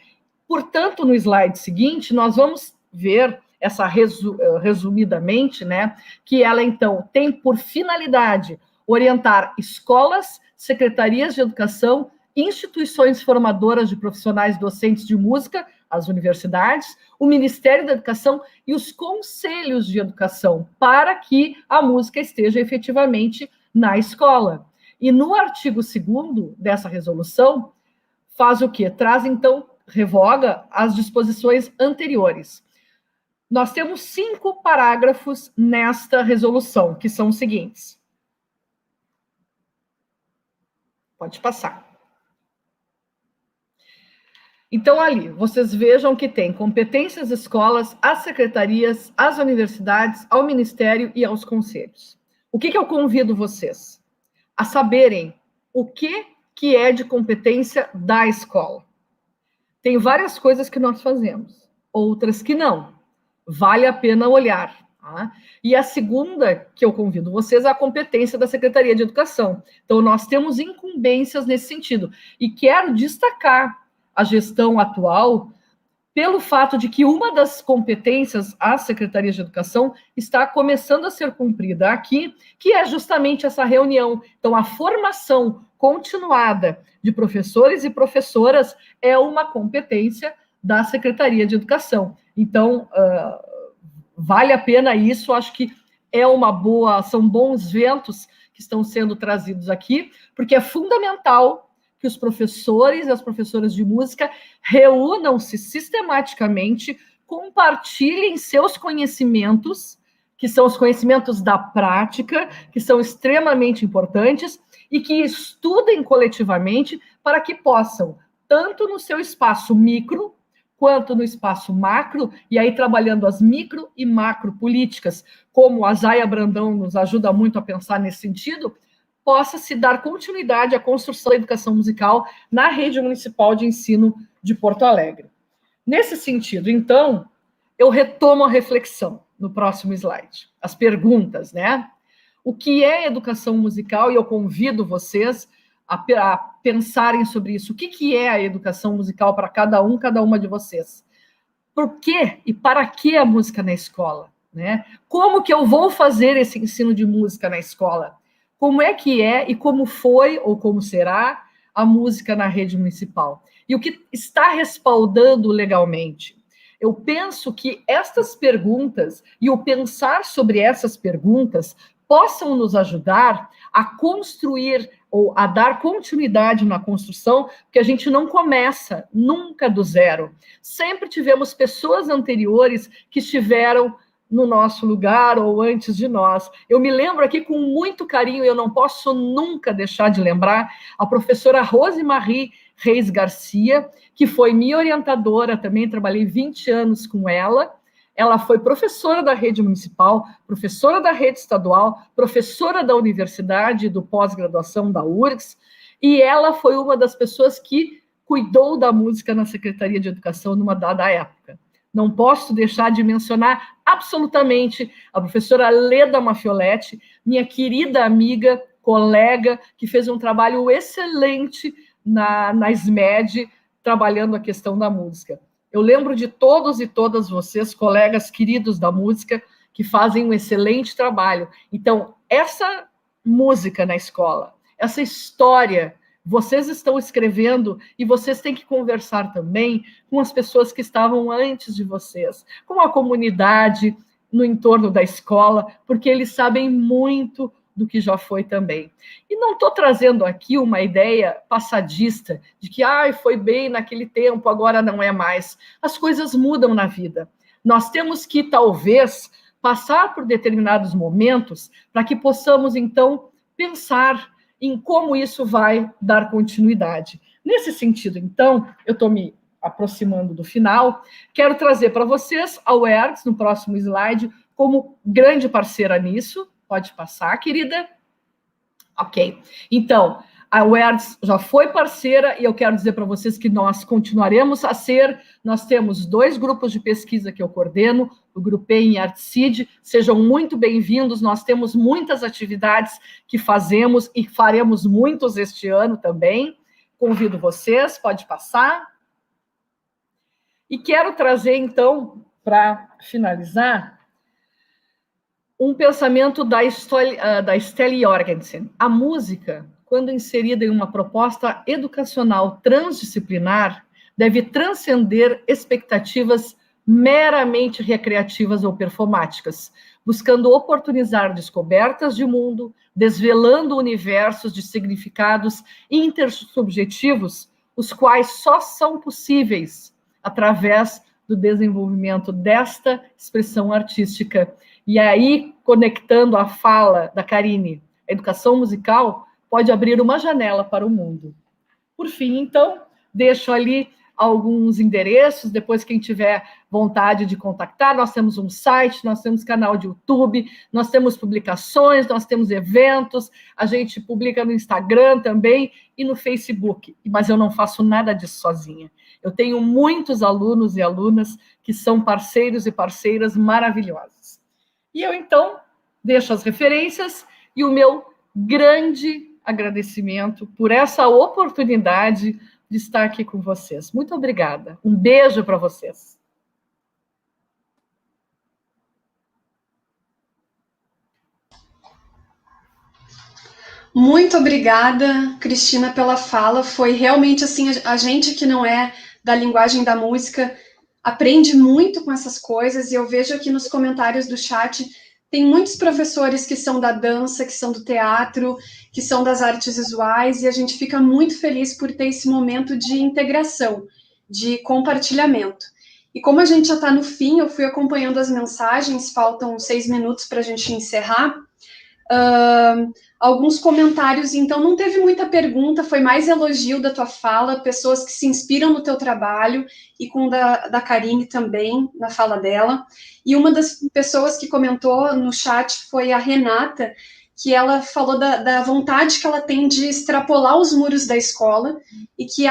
Portanto, no slide seguinte, nós vamos ver essa resumidamente, né, que ela, então, tem por finalidade orientar escolas, secretarias de educação, instituições formadoras de profissionais docentes de música, as universidades, o Ministério da Educação e os conselhos de educação, para que a música esteja efetivamente na escola. E no artigo 2º dessa resolução, faz o quê? Traz, então, revoga as disposições anteriores. Nós temos 5 parágrafos nesta resolução, que são os seguintes. Pode passar. Então, ali, vocês vejam que tem competências às escolas, às secretarias, às universidades, ao Ministério e aos conselhos. O que eu convido vocês? A saberem o que é de competência da escola. Tem várias coisas que nós fazemos, outras que não. Vale a pena olhar. Tá? E a segunda que eu convido vocês é a competência da Secretaria de Educação. Então, nós temos incumbências nesse sentido. E quero destacar a gestão atual pelo fato de que uma das competências às secretarias de educação está começando a ser cumprida aqui, que é justamente essa reunião. Então, a formação continuada de professores e professoras é uma competência da Secretaria de Educação. Então, vale a pena isso, acho que é uma boa, são bons ventos que estão sendo trazidos aqui, porque é fundamental que os professores e as professoras de música reúnam-se sistematicamente, compartilhem seus conhecimentos, que são os conhecimentos da prática, que são extremamente importantes, e que estudem coletivamente para que possam, tanto no seu espaço micro, quanto no espaço macro, e aí trabalhando as micro e macro políticas, como a Zaya Brandão nos ajuda muito a pensar nesse sentido, possa se dar continuidade à construção da educação musical na rede municipal de ensino de Porto Alegre. Nesse sentido, então, eu retomo a reflexão no próximo slide. As perguntas, né? O que é educação musical? E eu convido vocês a pensarem sobre isso. O que é a educação musical para cada uma de vocês? Por quê e para que a música na escola? Né? Como que eu vou fazer esse ensino de música na escola? Como é que é e como foi ou como será a música na rede municipal? E o que está respaldando legalmente? Eu penso que estas perguntas e o pensar sobre essas perguntas possam nos ajudar a construir ou a dar continuidade na construção, porque a gente não começa nunca do zero. Sempre tivemos pessoas anteriores que estiveram no nosso lugar ou antes de nós. Eu me lembro aqui com muito carinho, e eu não posso nunca deixar de lembrar, a professora Rosemarie Reis Garcia, que foi minha orientadora, também trabalhei 20 anos com ela. Ela foi professora da rede municipal, professora da rede estadual, professora da universidade, do pós-graduação da URGS, e ela foi uma das pessoas que cuidou da música na Secretaria de Educação numa dada época. Não posso deixar de mencionar absolutamente a professora Leda Mafioletti, minha querida amiga, colega, que fez um trabalho excelente na SMED, trabalhando a questão da música. Eu lembro de todos e todas vocês, colegas queridos da música, que fazem um excelente trabalho. Então, essa música na escola, essa história, vocês estão escrevendo e vocês têm que conversar também com as pessoas que estavam antes de vocês, com a comunidade no entorno da escola, porque eles sabem muito do que já foi também. E não estou trazendo aqui uma ideia passadista de que foi bem naquele tempo, agora não é mais. As coisas mudam na vida. Nós temos que, talvez, passar por determinados momentos para que possamos, então, pensar em como isso vai dar continuidade. Nesse sentido, então, eu estou me aproximando do final, quero trazer para vocês a UERGS, no próximo slide, como grande parceira nisso. Pode passar, querida? Ok. Então, a UERGS já foi parceira e eu quero dizer para vocês que nós continuaremos a ser. Nós temos 2 grupos de pesquisa que eu coordeno, o Grupem e Artcid. Sejam muito bem-vindos. Nós temos muitas atividades que fazemos e faremos muitos este ano também. Convido vocês, pode passar. E quero trazer, então, para finalizar, um pensamento da Stella Jorgensen. A música, quando inserida em uma proposta educacional transdisciplinar, deve transcender expectativas meramente recreativas ou performáticas, buscando oportunizar descobertas de mundo, desvelando universos de significados intersubjetivos, os quais só são possíveis através do desenvolvimento desta expressão artística. E aí, conectando a fala da Karine, a educação musical pode abrir uma janela para o mundo. Por fim, então, deixo ali alguns endereços, depois quem tiver vontade de contactar, nós temos um site, nós temos canal de YouTube, nós temos publicações, nós temos eventos, a gente publica no Instagram também e no Facebook, mas eu não faço nada disso sozinha. Eu tenho muitos alunos e alunas que são parceiros e parceiras maravilhosos. E eu, então, deixo as referências e o meu grande agradecimento por essa oportunidade de estar aqui com vocês. Muito obrigada. Um beijo para vocês. Muito obrigada, Cristina, pela fala. Foi realmente assim, a gente que não é da linguagem da música aprende muito com essas coisas, e eu vejo aqui nos comentários do chat tem muitos professores que são da dança, que são do teatro, que são das artes visuais, e a gente fica muito feliz por ter esse momento de integração, de compartilhamento. E como a gente já está no fim, eu fui acompanhando as mensagens, faltam 6 minutos para a gente encerrar. Alguns comentários, então não teve muita pergunta, foi mais elogio da tua fala, pessoas que se inspiram no teu trabalho, e com da Karine também, na fala dela. E uma das pessoas que comentou no chat foi a Renata, que ela falou da vontade que ela tem de extrapolar os muros da escola, e que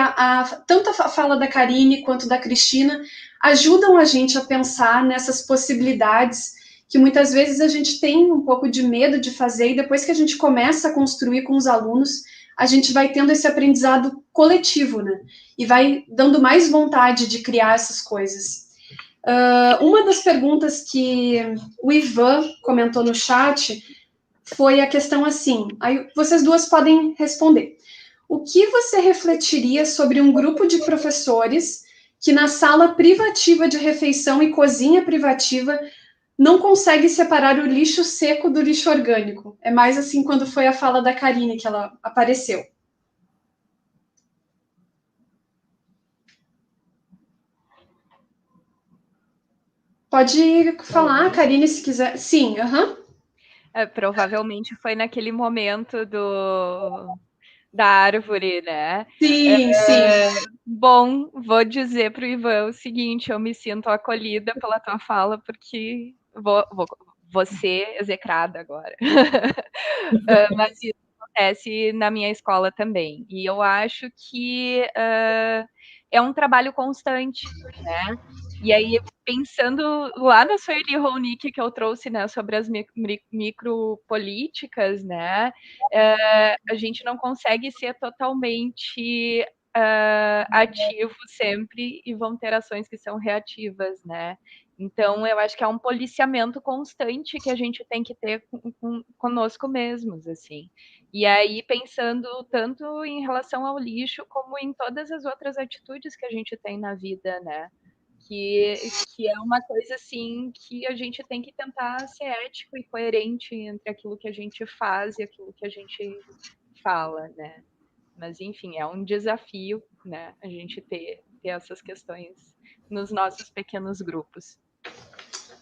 tanto a fala da Karine quanto da Cristina ajudam a gente a pensar nessas possibilidades que muitas vezes a gente tem um pouco de medo de fazer, e depois que a gente começa a construir com os alunos, a gente vai tendo esse aprendizado coletivo, né? E vai dando mais vontade de criar essas coisas. Uma das perguntas que o Ivan comentou no chat foi a questão assim, aí vocês duas podem responder. O que você refletiria sobre um grupo de professores que na sala privativa de refeição e cozinha privativa não consegue separar o lixo seco do lixo orgânico? É mais assim quando foi a fala da Karine que ela apareceu. Pode falar, Karine, se quiser. Sim, provavelmente foi naquele momento da árvore, né? Sim, sim. Bom, vou dizer para o Ivan o seguinte, eu me sinto acolhida pela tua fala, porque vou ser execrada agora. Mas isso acontece na minha escola também. E eu acho que é um trabalho constante, né? E aí, pensando lá na Sueli Ronick, que eu trouxe, né, sobre as micropolíticas, né, a gente não consegue ser totalmente ativo sempre, e vão ter ações que são reativas, né? Então, eu acho que é um policiamento constante que a gente tem que ter conosco mesmos, assim. E aí, pensando tanto em relação ao lixo, como em todas as outras atitudes que a gente tem na vida, né? Que é uma coisa, assim, que a gente tem que tentar ser ético e coerente entre aquilo que a gente faz e aquilo que a gente fala, né? Mas, enfim, é um desafio, né? A gente ter essas questões nos nossos pequenos grupos.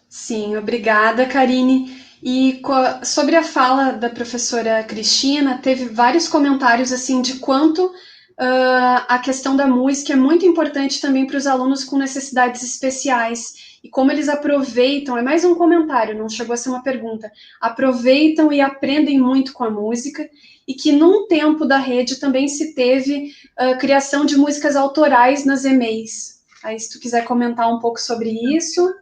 Sim, obrigada, Karine. E sobre a fala da professora Cristina, teve vários comentários assim de quanto a questão da música é muito importante também para os alunos com necessidades especiais, e como eles aproveitam, é mais um comentário, não chegou a ser uma pergunta, aproveitam e aprendem muito com a música, e que num tempo da rede também se teve criação de músicas autorais nas EMEIs. Aí, se tu quiser comentar um pouco sobre isso.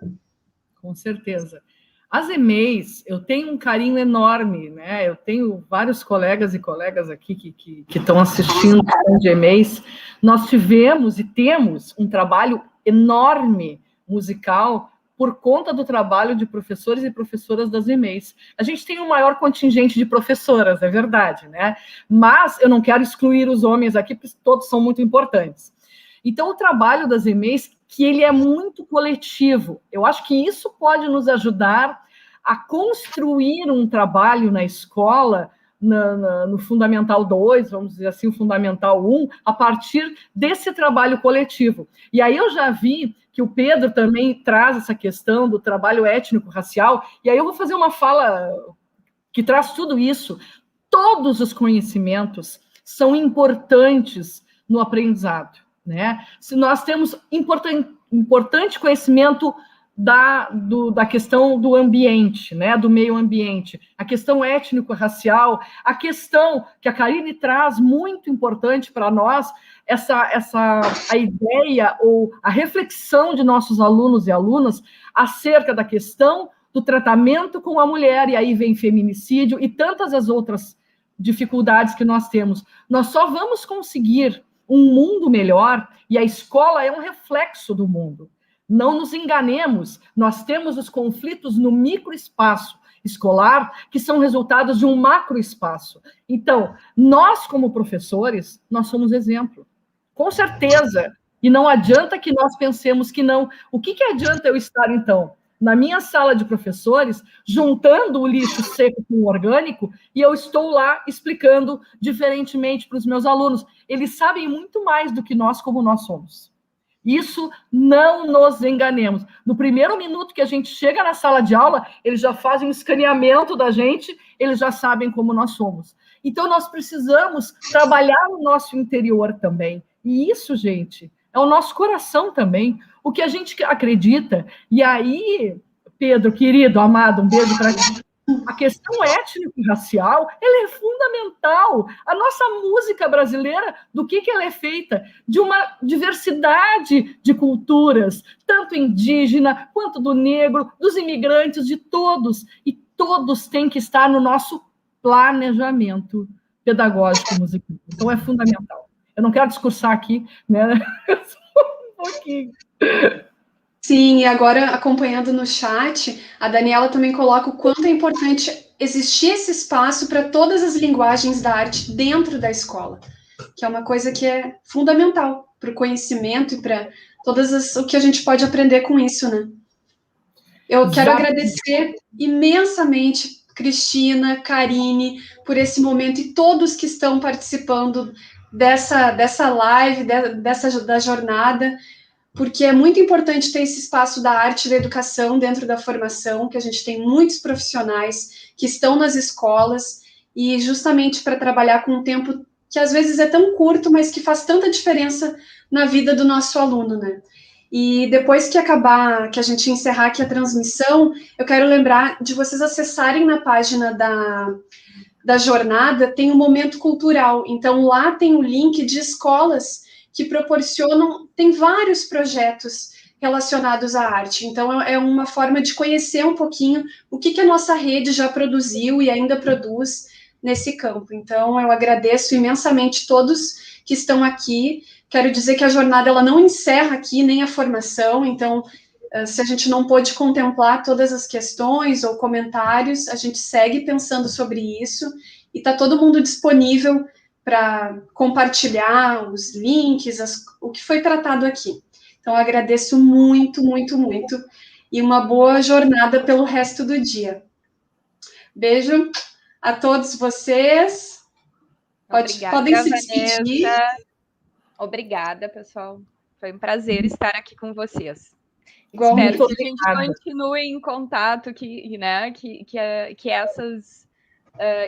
Com certeza. As EMEIs, eu tenho um carinho enorme, né? Eu tenho vários colegas e colegas aqui que estão assistindo de EMEIs. Nós tivemos e temos um trabalho enorme musical por conta do trabalho de professores e professoras das EMEIs. A gente tem um maior contingente de professoras, é verdade, né? Mas eu não quero excluir os homens aqui, porque todos são muito importantes. Então, o trabalho das EMEIs, que ele é muito coletivo. Eu acho que isso pode nos ajudar a construir um trabalho na escola, no Fundamental 2, vamos dizer assim, o Fundamental 1, a partir desse trabalho coletivo. E aí eu já vi que o Pedro também traz essa questão do trabalho étnico-racial, e aí eu vou fazer uma fala que traz tudo isso. Todos os conhecimentos são importantes no aprendizado, né? Se nós temos importante conhecimento da questão do ambiente, né? Do meio ambiente, a questão étnico-racial, a questão que a Karine traz muito importante para nós, a ideia ou a reflexão de nossos alunos e alunas acerca da questão do tratamento com a mulher, e aí vem feminicídio e tantas as outras dificuldades que nós temos. Nós só vamos conseguir um mundo melhor, e a escola é um reflexo do mundo. Não nos enganemos, nós temos os conflitos no microespaço escolar, que são resultados de um macroespaço. Então, nós, como professores, nós somos exemplo. Com certeza. E não adianta que nós pensemos que não. O que adianta eu estar, então, na minha sala de professores, juntando o lixo seco com o orgânico, e eu estou lá explicando diferentemente para os meus alunos. Eles sabem muito mais do que nós, como nós somos. Isso, não nos enganemos. No primeiro minuto que a gente chega na sala de aula, eles já fazem um escaneamento da gente, eles já sabem como nós somos. Então, nós precisamos trabalhar o nosso interior também. E isso, gente, é o nosso coração também. O que a gente acredita. E aí, Pedro, querido, amado, um beijo para ti. A questão étnico-racial, ela é fundamental. A nossa música brasileira, do que ela é feita? De uma diversidade de culturas, tanto indígena, quanto do negro, dos imigrantes, de todos. E todos têm que estar no nosso planejamento pedagógico musical. Então, é fundamental. Eu não quero discursar aqui, né? Só um pouquinho. Sim, e agora, acompanhando no chat, a Daniela também coloca o quanto é importante existir esse espaço para todas as linguagens da arte dentro da escola, que é uma coisa que é fundamental para o conhecimento e para o que a gente pode aprender com isso, né? Eu quero agradecer imensamente Cristina, Karine, por esse momento e todos que estão participando dessa live, da jornada, porque é muito importante ter esse espaço da arte e da educação dentro da formação, que a gente tem muitos profissionais que estão nas escolas, e justamente para trabalhar com um tempo que às vezes é tão curto, mas que faz tanta diferença na vida do nosso aluno, né? E depois que acabar, que a gente encerrar aqui a transmissão, eu quero lembrar de vocês acessarem na página da jornada, tem um momento cultural, então lá tem o link de escolas que proporcionam, tem vários projetos relacionados à arte, então é uma forma de conhecer um pouquinho o que a nossa rede já produziu e ainda produz nesse campo. Então eu agradeço imensamente todos que estão aqui. Quero dizer que a jornada ela não encerra aqui, nem a formação, então se a gente não pôde contemplar todas as questões ou comentários, a gente segue pensando sobre isso, e está todo mundo disponível para compartilhar os links, o que foi tratado aqui. Então, eu agradeço muito, muito, muito, e uma boa jornada pelo resto do dia. Beijo a todos vocês. Podem se despedir. Vanessa. Obrigada, pessoal. Foi um prazer estar aqui com vocês. Espero que a gente continue em contato, que essas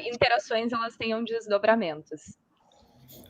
interações elas tenham desdobramentos.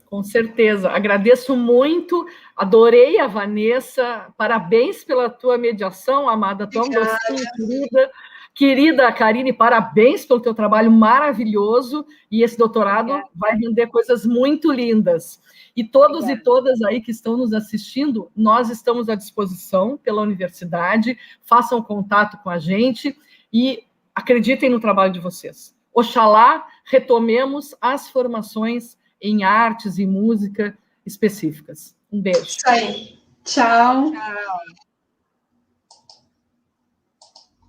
Com certeza. Agradeço muito. Adorei a Vanessa. Parabéns pela tua mediação, amada. Tua mocinha, querida. Querida Karine, parabéns pelo teu trabalho maravilhoso. E esse doutorado vai render coisas muito lindas. E todos e todas aí que estão nos assistindo, nós estamos à disposição pela universidade. Façam contato com a gente e acreditem no trabalho de vocês. Oxalá retomemos as formações em artes e música específicas. Um beijo. Isso aí. Tchau. Tchau.